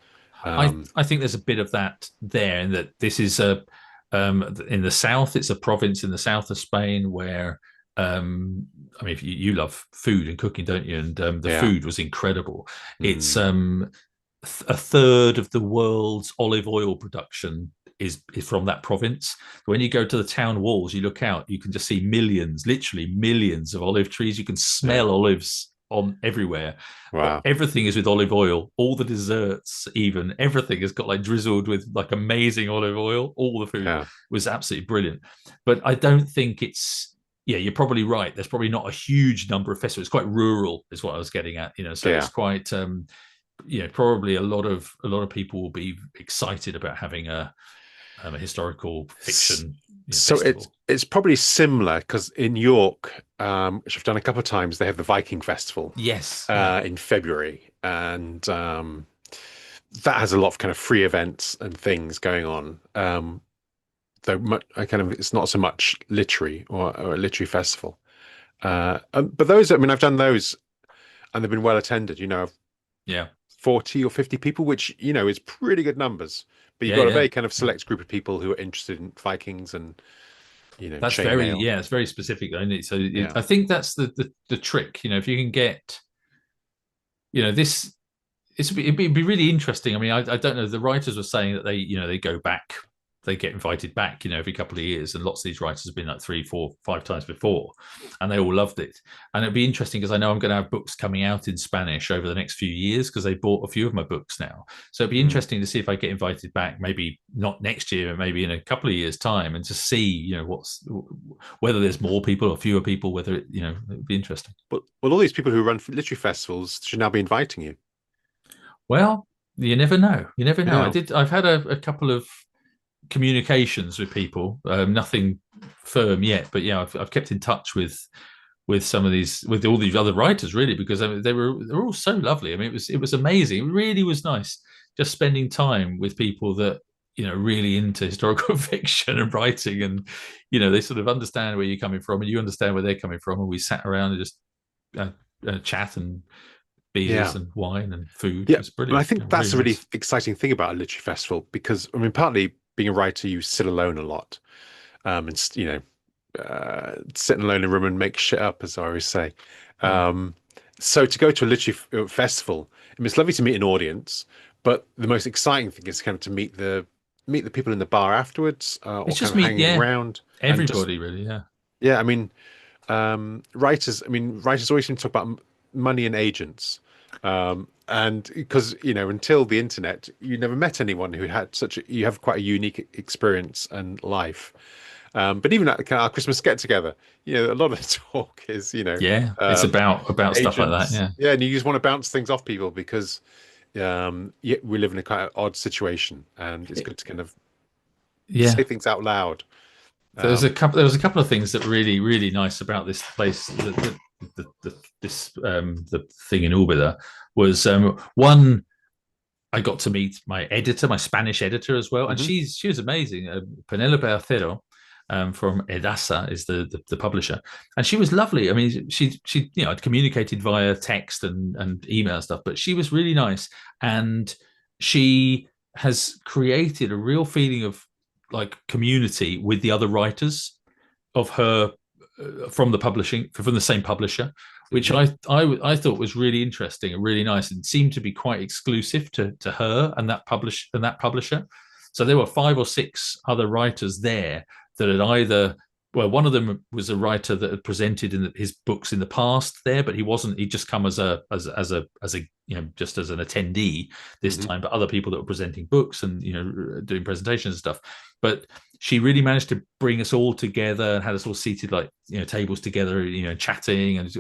I think there's a bit of that there, in that this is in the south. It's a province in the south of Spain where I mean, if you love food and cooking, don't you? And the food was incredible. It's a third of the world's olive oil production is from that province. When you go to the town walls, you look out, you can just see literally millions of olive trees. You can smell olives on everywhere. Wow. Everything is with olive oil. All the desserts, even everything has got like drizzled with like amazing olive oil. All the food was absolutely brilliant. But I don't think you're probably right. There's probably not a huge number of festivals. It's quite rural is what I was getting at, so it's quite probably a lot of people will be excited about having a historical fiction festival. It's probably similar because in York, which I've done a couple of times, they have the Viking Festival. Yes, in February, and that has a lot of kind of free events and things going on. Though it's not so much literary or a literary festival. But those, I mean, I've done those, and they've been well attended. 40 or 50 people, which is pretty good numbers. But you've got a very kind of select group of people who are interested in Vikings and that's it's very specific, though, isn't it? So I think that's the trick. If you can get this it'd be really interesting. I mean, I don't know. The writers were saying that they go back, they get invited back, every couple of years, and lots of these writers have been like 3, 4, 5 times before, and they all loved it. And it'd be interesting because I know I'm going to have books coming out in Spanish over the next few years because they bought a few of my books now. So it'd be Mm. interesting to see if I get invited back, maybe not next year, but maybe in a couple of years' time, and to see, whether there's more people or fewer people, whether it'd be interesting. But well, all these people who run literary festivals should now be inviting you. Well, you never know. You never know. Yeah. I've had a couple of communications with people. Nothing firm yet, but yeah, I've kept in touch with some of these, with all these other writers, really, because they were all so lovely. I mean, it was amazing. It really was nice just spending time with people that really into historical fiction and writing, and they sort of understand where you're coming from, and you understand where they're coming from, and we sat around and just chat and beers Yeah. and wine and food. It Yeah. was But I brilliant. Yeah, think really that's a really nice. exciting thing about a literary festival because, I mean, partly being a writer, you sit alone a lot. And, sit alone in a room and make shit up, as I always say. Mm. Um, so to go to a literary festival, I mean, it's lovely to meet an audience, but the most exciting thing is kind of to meet the people in the bar afterwards, or It's kind just of me, hanging yeah. around and just, Everybody, really, yeah. yeah. I mean, writers always seem to talk about money and agents. And because, until the internet, you never met anyone who had you have quite a unique experience and life. But even at kind of our Christmas get together, a lot of the talk is, Yeah, it's about stuff like that. agents. Yeah, Yeah. And you just want to bounce things off people because, yeah, we live in a kind of odd situation and it's good to kind of yeah. say things out loud. There's a Um, couple. There was a couple of things that were really, really nice about this place. The thing in Ubeda was one. I got to meet my editor, my Spanish editor as well, and mhm, she was amazing. Penelope Acero, from Edasa is the publisher, and she was lovely. I mean, she I'd communicated via text and email stuff, but she was really nice, and she has created a real feeling of like community with the other writers of her, from the same publisher, which mhm, I thought was really interesting and really nice, and seemed to be quite exclusive to her and that publisher. So there were 5 or 6 other writers there that had either, well, one of them was a writer that had presented in his books in the past there, but he wasn't. He'd just come as a just as an attendee this mhm. time. But other people that were presenting books and doing presentations and stuff. But she really managed to bring us all together and had us all seated like tables together, chatting, and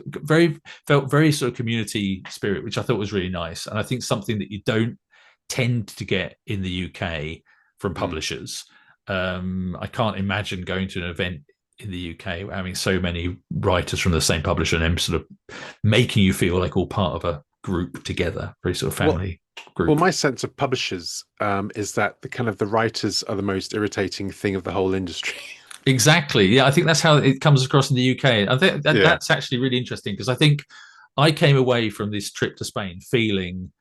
felt very sort of community spirit, which I thought was really nice. And I think something that you don't tend to get in the UK from Mm. publishers. I can't imagine going to an event in the UK having so many writers from the same publisher and them sort of making you feel like all part of a group together, very sort of Well, family well, group. my sense of publishers is that the writers are the most irritating thing of the whole industry. Exactly. Yeah, I think that's how it comes across in the UK. I think Yeah. that's actually really interesting because I think I came away from this trip to Spain feeling,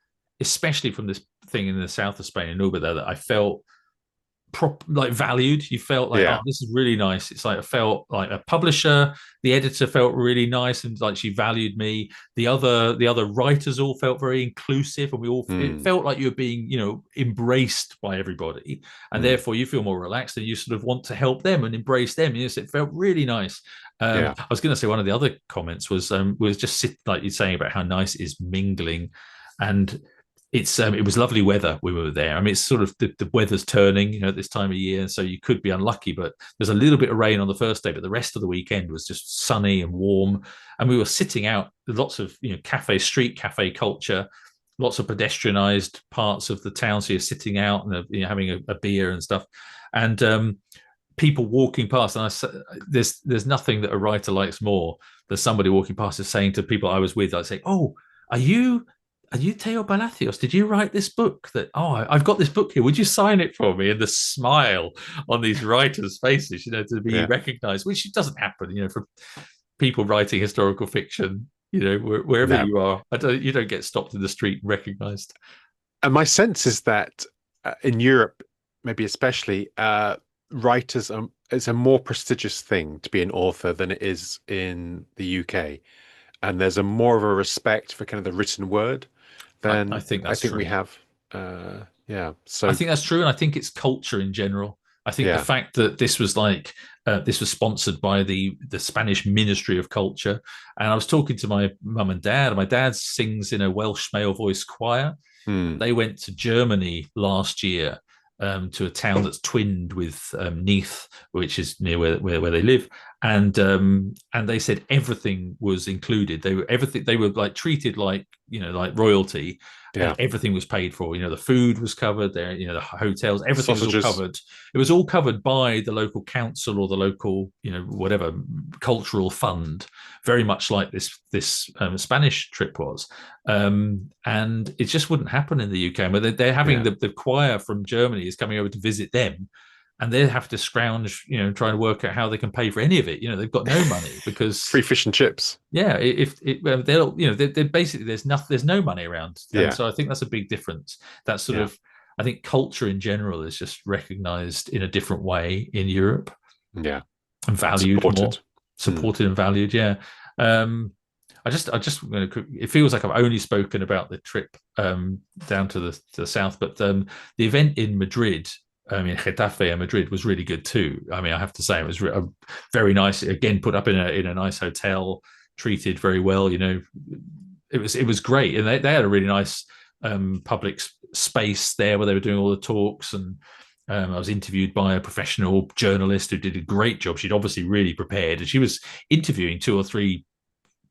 especially from this thing in the south of Spain in Uber there, that I felt like valued. You felt like, oh, Yeah. this is really nice. It's like I felt like a publisher. The editor felt really nice and like she valued me. The other writers all felt very inclusive, and it Mm, felt like you were being embraced by everybody, and mm, therefore you feel more relaxed and you sort of want to help them and embrace them. Yes, it felt really nice. yeah. I was going to say one of the other comments was just like you're saying about how nice it is mingling, and it was lovely weather. We were there. I mean, it's sort of the weather's turning, at this time of year, so you could be unlucky. But there's a little bit of rain on the first day, but the rest of the weekend was just sunny and warm. And we were sitting out. Lots of street cafe culture, lots of pedestrianized parts of the town. So you're sitting out and having a beer and stuff, and people walking past. And there's nothing that a writer likes more than somebody walking past and saying to people I was with, I'd say, "Oh, are you?" Are you Teo Palacios? Did you write this book? I've got this book here. Would you sign it for me? And the smile on these writers' faces, to be Yeah. recognized, which doesn't happen, for people writing historical fiction, wherever No. you are. You don't get stopped in the street and recognized. And my sense is that in Europe, maybe especially, writers it's a more prestigious thing to be an author than it is in the UK. And there's a more of a respect for kind of the written word. I then think I that's think we true. have, yeah. I So think that's true, and I think it's culture in general. I think the yeah, fact that this was like this was sponsored by the Spanish Ministry of Culture, and I was talking to my mum and dad. And my dad sings in a Welsh male voice choir. mm, They went to Germany last year to a town that's twinned with Neath, which is near where they live, and they said everything was included. They were everything. They were like treated like like royalty, and yeah, everything was paid for. The food was covered. There, the hotels, everything was all sausages, covered. It was all covered by the local council or the local whatever cultural fund, very much like this Spanish trip was. And it just wouldn't happen in the UK. But they're having yeah, the choir from Germany is coming over to visit them, and they have to scrounge, trying to work out how they can pay for any of it. They've got no money because free fish and chips. yeah, if it, well, they'll they're basically there's no money around, and Yeah, so I think that's a big difference. That sort yeah, of I think culture in general is just recognised in a different way in Europe yeah. and valued more, Supported. Mm, supported and valued. Yeah. Um, it feels like I've only spoken about the trip down to the south, but the event in Madrid, in Getafe and Madrid, was really good too. I mean, I have to say it was very nice. Again, put up in a nice hotel, treated very well. It was great, and they had a really nice public space there where they were doing all the talks. And I was interviewed by a professional journalist who did a great job. She'd obviously really prepared, and she was interviewing two or three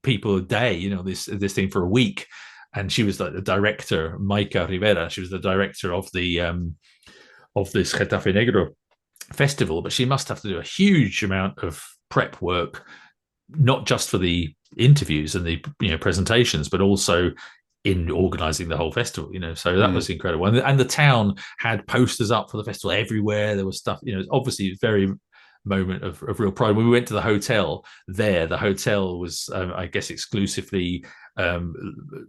people a day, this thing for a week. And she was like the director, Maika Rivera. She was the director of the of this Getafe Negro festival, but she must have to do a huge amount of prep work, not just for the interviews and the presentations, but also in organizing the whole festival. So that mm, was incredible. And the town had posters up for the festival everywhere. There was stuff, obviously very moment of real pride. When we went to the hotel there, the hotel was, I guess, exclusively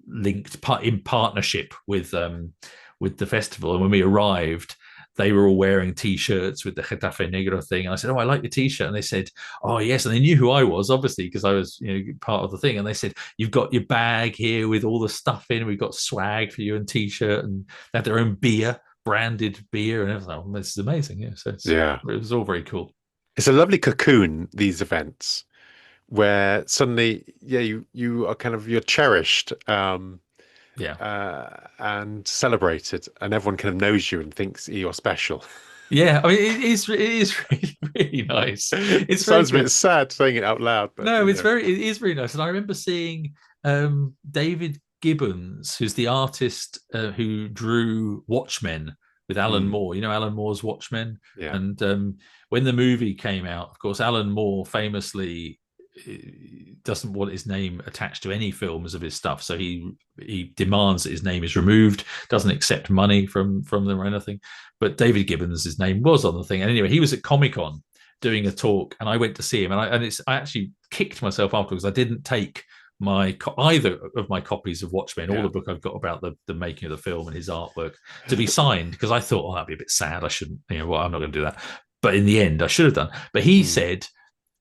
linked in partnership with the festival. And when we arrived, they were all wearing T-shirts with the Getafe Negro thing. And I said, "Oh, I like your T-shirt." And they said, "Oh, yes." And they knew who I was, obviously, because I was part of the thing. And they said, "You've got your bag here with all the stuff in. We've got swag for you and T-shirt." And they had their own beer, branded beer, and everything. Oh, this is amazing. Yeah, so yeah. it was all very cool. It's a lovely cocoon, these events, where suddenly, yeah, you are kind of you're cherished, Yeah. and celebrated, and everyone kind of knows you and thinks you're special. Yeah, I mean, it is really, really nice. It It's very sounds a bit good. sad saying it out loud, but No, it is very nice. And I remember seeing David Gibbons, who's the artist who drew Watchmen with Alan mm, Moore. Alan Moore's Watchmen. yeah, And when the movie came out, of course, Alan Moore famously doesn't want his name attached to any films of his stuff, so he demands that his name is removed. Doesn't accept money from them or anything. But David Gibbons, his name was on the thing, and anyway, he was at Comic Con doing a talk, and I went to see him, and I actually kicked myself afterwards. I didn't take either of my copies of Watchmen or yeah, the book I've got about the making of the film and his artwork to be signed, because I thought, oh, that'd be a bit sad. I shouldn't, well, I'm not going to do that. But in the end, I should have done. But he mm, said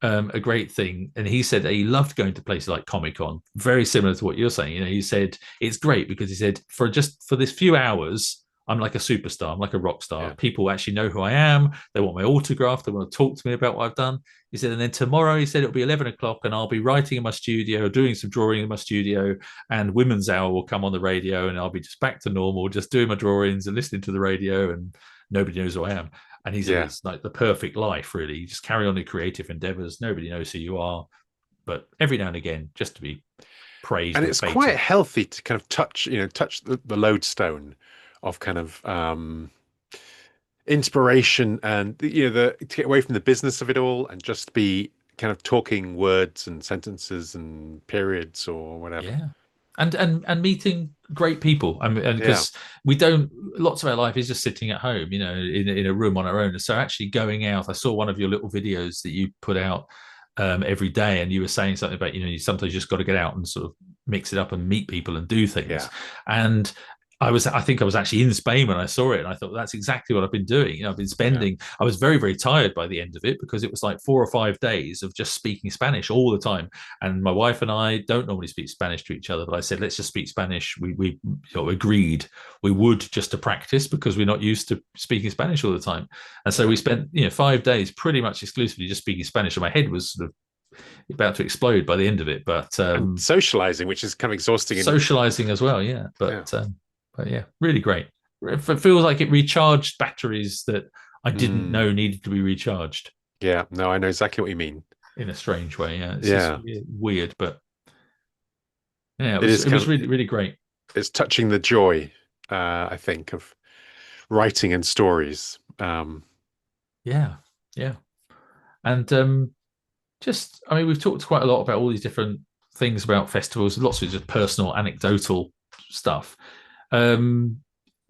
a great thing, and he said that he loved going to places like Comic Con, very similar to what you're saying. He said it's great because he said for this few hours, I'm like a superstar. I'm like a rock star. yeah, People actually know who I am. They want my autograph. They want to talk to me about what I've done. He said, and then tomorrow, he said, it'll be 11 o'clock and I'll be writing in my studio, doing some drawing in my studio, and Women's Hour will come on the radio and I'll be just back to normal, just doing my drawings and listening to the radio, and nobody knows who I am. And he said, yeah. it's like the perfect life, really. You just carry on your creative endeavors. Nobody knows who you are. But every now and again, just to be praised And or it's quite feted. healthy to kind of touch the lodestone of kind of inspiration, and to get away from the business of it all and just be kind of talking words and sentences and periods or whatever. Yeah. And meeting great people. I mean, and Yeah, because we don't, lots of our life is just sitting at home, in a room on our own. So actually going out, I saw one of your little videos that you put out every day, and you were saying something about, you sometimes just got to get out and sort of mix it up and meet people and do things. yeah, And I think I was actually in Spain when I saw it, and I thought that's exactly what I've been doing. You know, I've been Yeah. spending. I was very, very tired by the end of it because it was like 4 or 5 days of just speaking Spanish all the time. And my wife and I don't normally speak Spanish to each other, but I said let's just speak Spanish. We agreed we would just to practice because we're not used to speaking Spanish all the time. And so Yeah. we spent 5 days pretty much exclusively just speaking Spanish, and my head was sort of about to explode by the end of it. But And socializing, which is kind of exhausting. And socializing as well, yeah. yeah. But yeah, really great. It feels like it recharged batteries that I didn't Mm, know needed to be recharged yeah. No, I know exactly what you mean. in a strange way. Yeah, it's just Yeah. weird, but yeah, It is it kind was of, really really great. it's touching the joy, I think, of writing and stories. Yeah, yeah, and just I mean, we've talked quite a lot about all these different things about festivals, lots of just personal, anecdotal stuff. Um,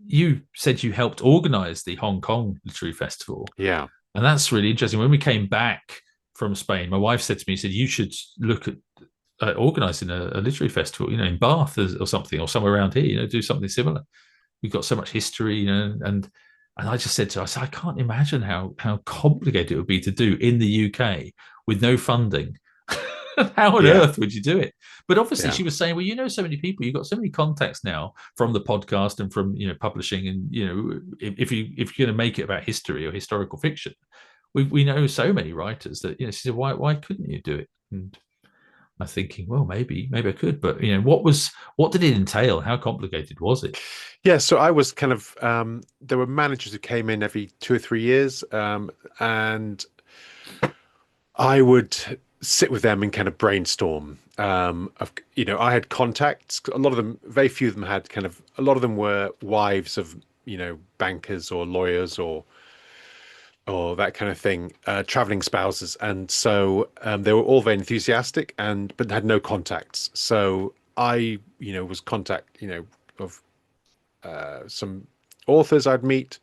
you said you helped organize the Hong Kong Literary Festival. Yeah. And that's really interesting. When we came back from Spain, my wife said to me, said, you should look at organising a literary festival, in Bath or something, or somewhere around here, do something similar. We've got so much history, and I just said to her, I said, I can't imagine how complicated it would be to do in the UK with no funding. How on Yeah. earth would you do it? But obviously, Yeah. she was saying, well, so many people, you've got so many contacts now from the podcast and from publishing, and if you're going to make it about history or historical fiction, we know so many writers that she said, why couldn't you do it? And I'm thinking, well, maybe I could, but what did it entail? How complicated was it? Yeah. So I was kind of, there were managers who came in every 2 or 3 years, and I would sit with them and kind of brainstorm. I had contacts. A lot of them, very few of them had kind of. A lot of them were wives of bankers or lawyers or that kind of thing, traveling spouses, and so they were all very enthusiastic but had no contacts. So I, was contact, of some authors I'd meet,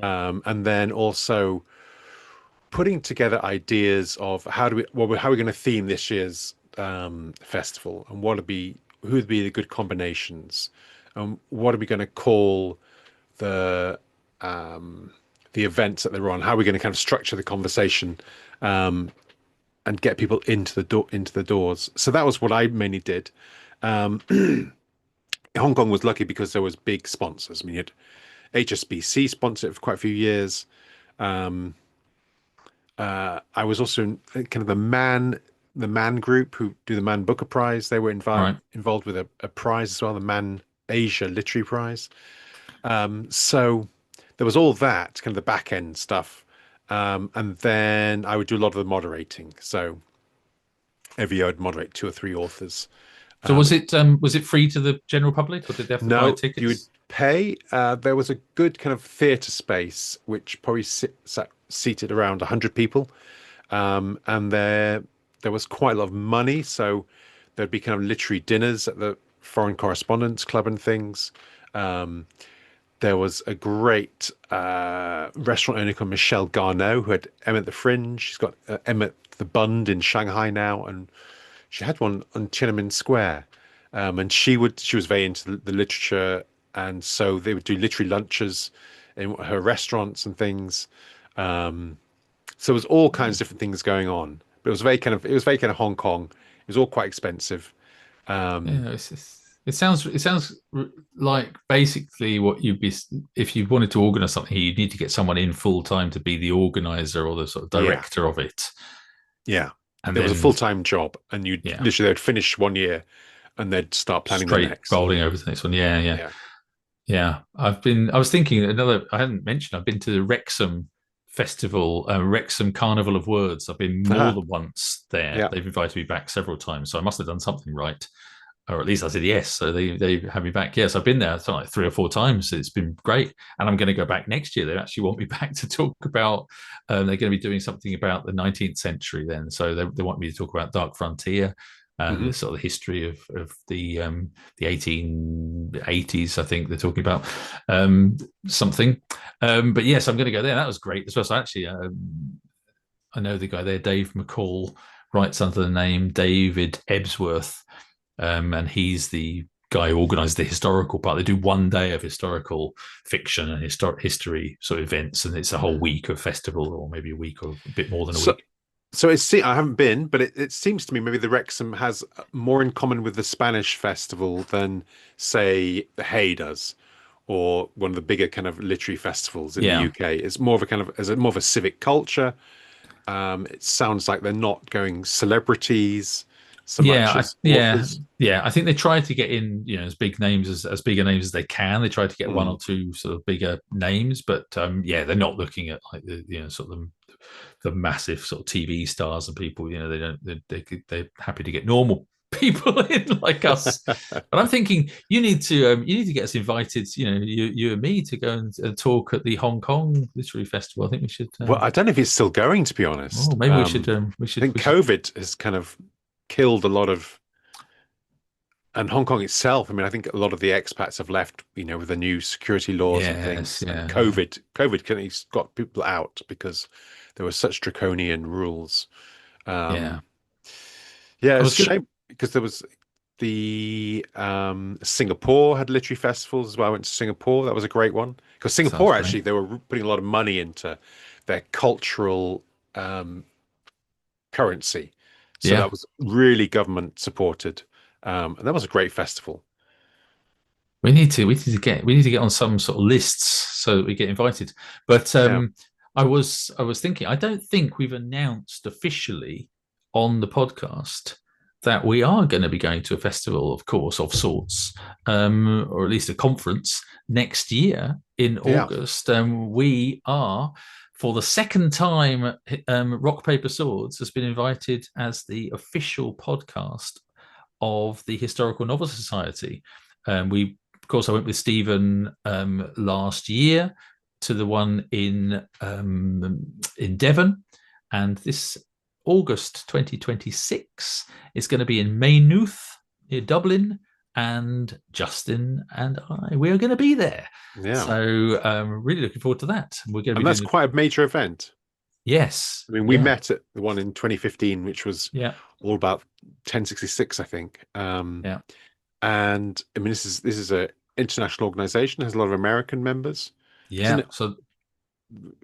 and then also putting together ideas of how are we going to theme this year's festival, and who would be the good combinations, and what are we going to call the the events that they're on, how are we going to kind of structure the conversation, and get people into the doors. So that was what I mainly did. Hong Kong was lucky because there was big sponsors. I mean, you had HSBC sponsored it for quite a few years. Um, I was also in kind of the Man Group who do the Man Booker Prize. They were Right. involved with a prize as well, the Man Asia Literary Prize. So there was all that kind of the back end stuff, and then I would do a lot of the moderating. So every year I'd moderate 2 or 3 authors. So Um, was it free to the general public, or did they have to buy no, you would tickets? pay. There was a good kind of theatre space which probably seated around 100 people. And there was quite a lot of money, so there'd be kind of literary dinners at the Foreign Correspondents Club and things. Um, there was a great restaurant owner called Michelle Garneau who had Emma at the Fringe. She's got Emma at the Bund in Shanghai now, and she had one on Tiananmen Square. And she was very into the literature, and so they would do literary lunches in her restaurants and things. Um, so it was all kinds of different things going on. But it was very kind of Hong Kong. It was all quite expensive. Um, Yeah, it sounds like basically what you'd be if you wanted to organize something here, you'd need to get someone in full time to be the organizer or the sort of yeah, director of it, yeah. and It was a then full-time job, and you yeah, literally they'd finish one year, and they'd start planning the straight next. rolling over to the next one. Yeah, yeah, Yeah. yeah. I was thinking I hadn't mentioned. I've been to the Wrexham Festival, Wrexham Carnival of Words. I've been more Aha. than once there. Yeah. They've invited me back several times, so I must have done something right. Or at least I said yes. So they have me back. Yes, I've been there like 3 or 4 times. It's been great, and I'm going to go back next year. They actually want me back to talk about. They're going to be doing something about the 19th century then. So they want me to talk about Dark Frontier and Hmm. the sort of history of the 1880s. I think they're talking about something. But yes, I'm going to go there. That was great as well. So actually, I know the guy there, Dave McCall, writes under the name David Ebsworth, and he's the guy who organised the historical part. They do one day of historical fiction and history sort of events, and it's a whole week of festival, or maybe a week or a bit more than a So, week. so I haven't been, but it seems to me maybe the Wrexham has more in common with the Spanish festival than, say, the Hay does, or one of the bigger kind of literary festivals in the Yeah, UK. It's more of a kind of as a more of a civic culture. It sounds like they're not going celebrities so much as yeah, authors. yeah. I think they try to get in, as big names as bigger names as they can. They try to get one Mm. or two sort of bigger names, but yeah, they're not looking at like the sort of the massive sort of TV stars and people. They don't. They're happy to get normal people in like us. But I'm thinking you need to get us invited. You and me to go and talk at the Hong Kong Literary Festival. I think we should. Well, I don't know if it's still going, to be honest. Maybe we should. We I should. think COVID has kind of killed a lot of, and Hong Kong itself. I mean, I think a lot of the expats have left, with the new security laws and Yes. things. And Yeah. COVID kind of got people out because there were such draconian rules. Yeah. Um, yeah, I it's was a good. shame because there was the Singapore had literary festivals as well. I went to Singapore. That was a great one because Sounds Singapore great. actually they were putting a lot of money into their cultural um, currency. So Yeah. that was really government supported. And that was a great festival. We need to get on some sort of lists so that we get invited. But Yeah. I was thinking, I don't think we've announced officially on the podcast that we are going to be going to a festival, of course, of sorts, or at least a conference next year in Yeah. August. We are, for the second time, Rock Paper Swords has been invited as the official podcast of the Historical Novel Society. We, of course, I went with Stephen last year to the one in Devon, and this August 2026 is going to be in Maynooth near Dublin, and Justin and we are going to be there. Yeah. So really looking forward to that. We're going to And be that's doing quite a major event. yes, I mean, we yeah, met at the one in 2015, which was yeah, all about 1066, I think. yeah, And I mean, this is a international organization, has a lot of American members. Isn't yeah. it? So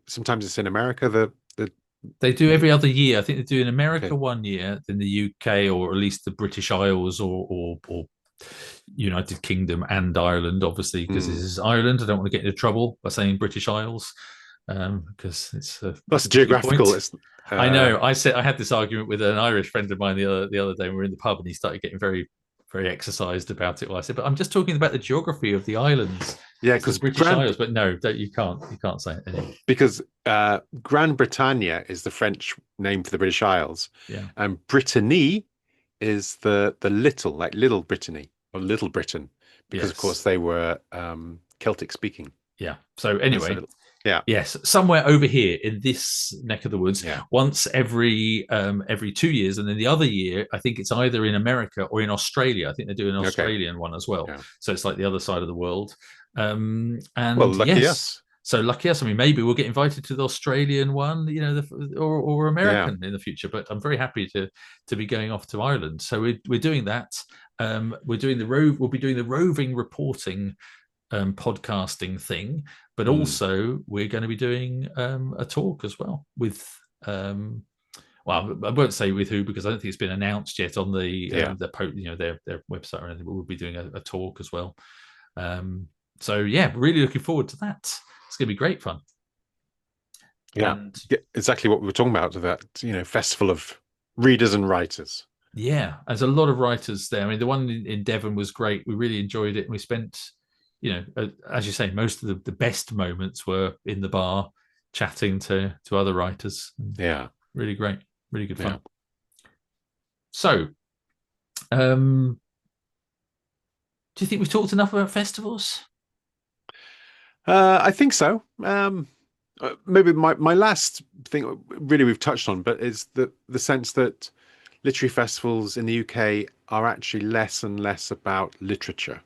Sometimes it's in America, the they do every other year. I think they do in America okay. one year, then the UK, or at least the British Isles, or United Kingdom and Ireland, obviously, because this Mm. is Ireland. I don't want to get into trouble by saying British Isles, because it's That's a good geographical. point. It's I know. I had this argument with an Irish friend of mine the other day. We were in the pub, and he started getting very very exercised about it. Well, I said, but I'm just talking about the geography of the islands. yeah, It's the because British Isles, but no, you can't say it anymore. Gran Bretagne is the French name for the British Isles, Yeah. and Brittany is the little, like Little Brittany or Little Britain, because of course Yes. they were Celtic speaking. Yeah. So And anyway, so, yeah, yes, somewhere over here in this neck of the woods, yeah, once every 2 years, and then the other year, I think it's either in America or in Australia. I think they're doing an okay, Australian one as well. yeah. So it's like the other side of the world. Well, And lucky yes, us. so lucky us. I mean, maybe we'll get invited to the Australian one, or Yeah, American in the future. But I'm very happy to be going off to Ireland. So we're doing that. We're doing the rove. We'll be doing the roving reporting podcasting thing, but mm, also we're going to be doing a talk as well with well, I won't say with who because I don't think it's been announced yet on yeah, their website or anything, but we'll be doing a talk as well. So yeah, really looking forward to that. It's going to be great fun. yeah. And Exactly what we were talking about. That festival of readers and writers. yeah, there's a lot of writers there. I mean, the one in Devon was great. We really enjoyed it. And we spent, as you say, most of the best moments were in the bar chatting to other writers. Yeah, Really great, really good yeah. fun. So, um, do you think we've talked enough about festivals? I think so. Maybe my last thing, really, we've touched on, but is the sense that literary festivals in the UK are actually less and less about literature.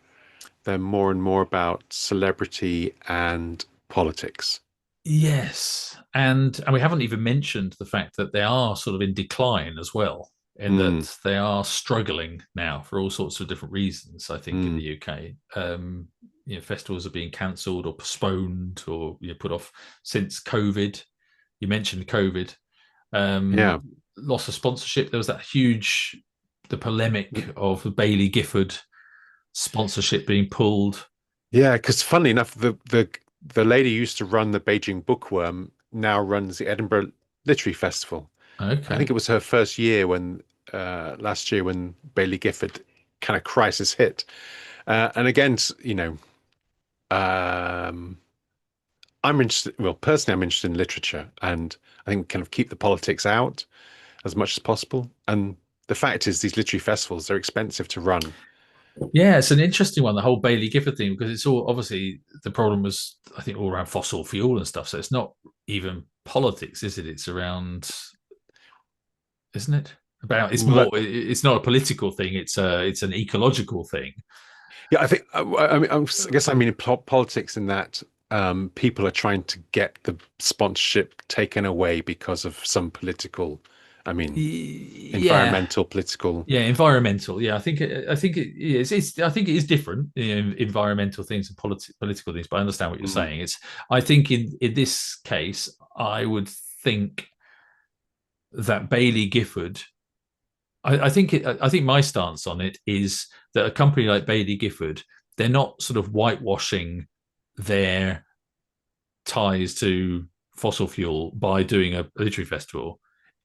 They're more and more about celebrity and politics. Yes, and we haven't even mentioned the fact that they are sort of in decline as well. in that they are struggling now for all sorts of different reasons. I think in the UK, festivals are being cancelled or postponed or put off since COVID. You mentioned COVID. Loss of sponsorship. There was that the polemic of the Bailey Gifford sponsorship being pulled. Yeah, because funnily enough, the lady who used to run the Beijing Bookworm now runs the Edinburgh Literary Festival. Okay. I think it was her first year last year when Bailey Gifford kind of crisis hit. And again, I'm interested. Well, personally, I'm interested in literature, and I think kind of keep the politics out as much as possible. And the fact is, these literary festivals, they're expensive to run. Yeah, it's an interesting one, the whole Bailey Gifford thing, because it's all obviously the problem was, I think, all around fossil fuel and stuff. So it's not even politics, is it? It's around, isn't it? It's more. It's not a political thing. It's an ecological thing. Yeah, I think. I guess I mean politics in that people are trying to get the sponsorship taken away because of some political. I mean, environmental, political. Yeah, environmental. Yeah, I think it is. I think it is different. Environmental things and political things. But I understand what you're saying. I think in this case, I would think that Bailey Gifford. I think my stance on it is that a company like Bailey Gifford, they're not sort of whitewashing their ties to fossil fuel by doing a literary festival.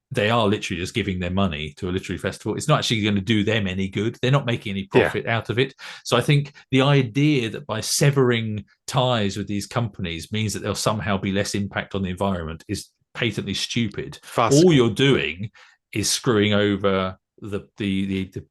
They are literally just giving their money to a literary festival. It's not actually going to do them any good. They're not making any profit out of it. So I think the idea that by severing ties with these companies means that there'll somehow be less impact on the environment is patently stupid. All you're doing is screwing over the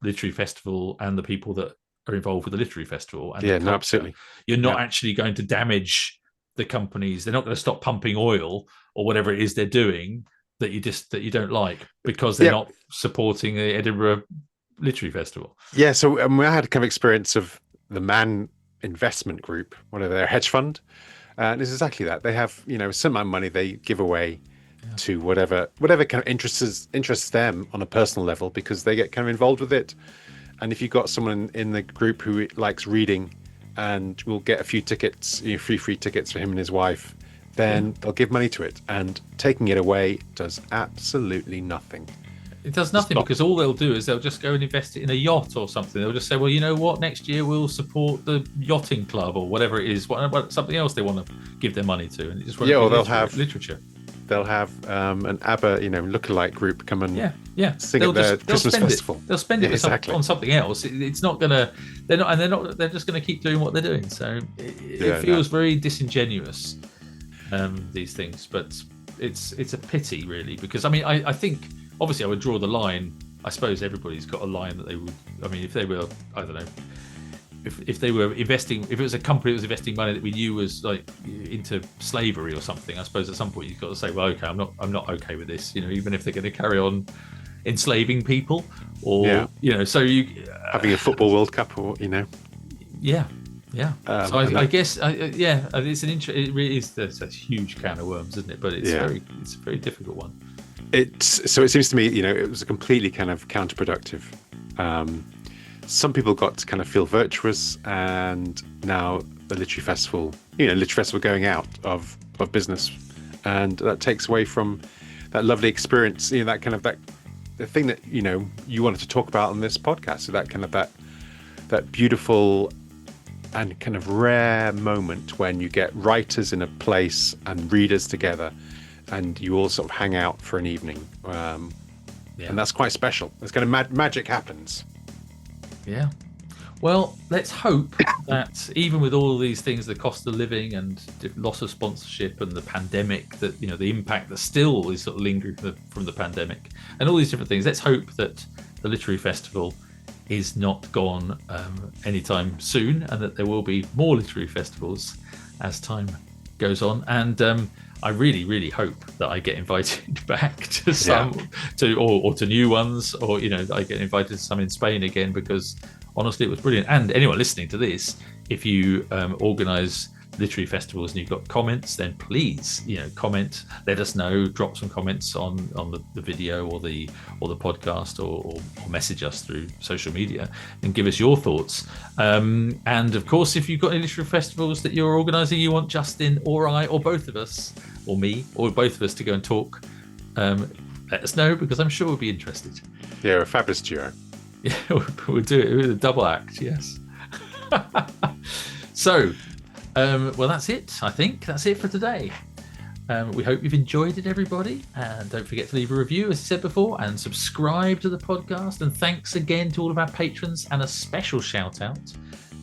literary festival and the people that are involved with the literary festival. And no, absolutely. You're not actually going to damage the companies. They're not going to stop pumping oil or whatever it is they're doing that you don't like because they're not supporting the Edinburgh Literary Festival. Yeah, so I had a kind of experience of the Man Investment Group, whatever, their hedge fund, and it's exactly that. They have a certain amount of money they give away to whatever kind of interests them on a personal level because they get kind of involved with it. And if you've got someone in the group who likes reading and will get a few tickets, free tickets for him and his wife, then they'll give money to it, and taking it away does absolutely nothing. It does nothing because all they'll do is they'll just go and invest it in a yacht or something. They'll just say, well, you know what, next year we'll support the yachting club or whatever it is, something else they want to give their money to. And it just or they'll have literature. They'll have an ABBA, lookalike group come and sing at their Christmas festival. They'll spend it on something else. It's not gonna. They're just gonna keep doing what they're doing. So it feels very disingenuous. These things, but it's a pity really, because I think obviously I would draw the line. I suppose everybody's got a line that they would. I mean, if they were, I don't know, if they were investing, if it was a company that was investing money that we knew was like into slavery or something, I suppose at some point you've got to say, well, okay, I'm not okay with this. Even if they're going to carry on enslaving people, or so you having a football World Cup, or Yeah. So I guess, it's it really is. It's a huge can of worms, isn't it? But it's a very difficult one. It seems to me, it was a completely kind of counterproductive. Some people got to kind of feel virtuous, and now the literary festival going out of business, and that takes away from that lovely experience. That kind of the thing that you wanted to talk about on this podcast. So that kind of that beautiful and kind of rare moment when you get writers in a place and readers together, and you all sort of hang out for an evening, and that's quite special. It's kind of magic happens. Yeah. Well, let's hope that even with all of these things, the cost of living and loss of sponsorship and the pandemic, that the impact that still is sort of lingering from the pandemic and all these different things, let's hope that the literary festival is not gone anytime soon, and that there will be more literary festivals as time goes on. And I really, really hope that I get invited back to some, or to new ones, or that I get invited to some in Spain again, because honestly, it was brilliant. And anyone listening to this, if you organise literary festivals and you've got comments, then please, comment, let us know, drop some comments on the video or the podcast, or message us through social media and give us your thoughts. And of course, if you've got any literary festivals that you're organising, you want Justin or I or both of us or me or both of us to go and talk, let us know, because I'm sure we'll be interested. Yeah, a fabulous duo. Yeah, we'll do it with a double act, yes. So, well, that's it. I think that's it for today. We hope you've enjoyed it, everybody. And don't forget to leave a review, as I said before, and subscribe to the podcast. And thanks again to all of our patrons, and a special shout out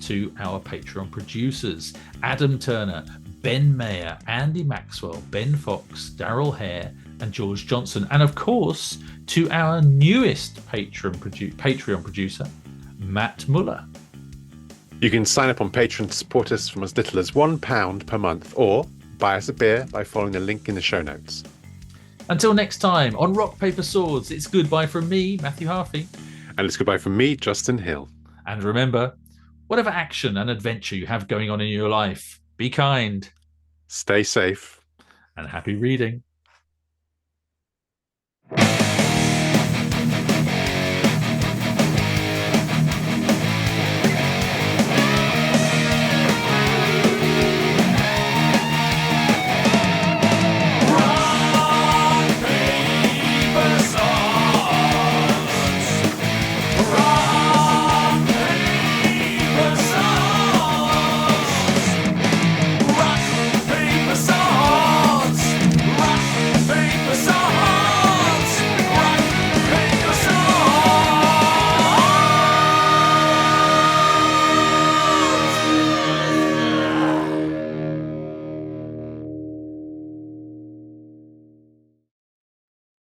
to our Patreon producers: Adam Turner, Ben Mayer, Andy Maxwell, Ben Fox, Daryl Hare, and George Johnson. And of course, to our newest Patreon producer, Matt Muller. You can sign up on Patreon to support us from as little as £1 per month, or buy us a beer by following the link in the show notes. Until next time, on Rock, Paper, Swords, it's goodbye from me, Matthew Harffy. And it's goodbye from me, Justin Hill. And remember, whatever action and adventure you have going on in your life, be kind, stay safe, and happy reading.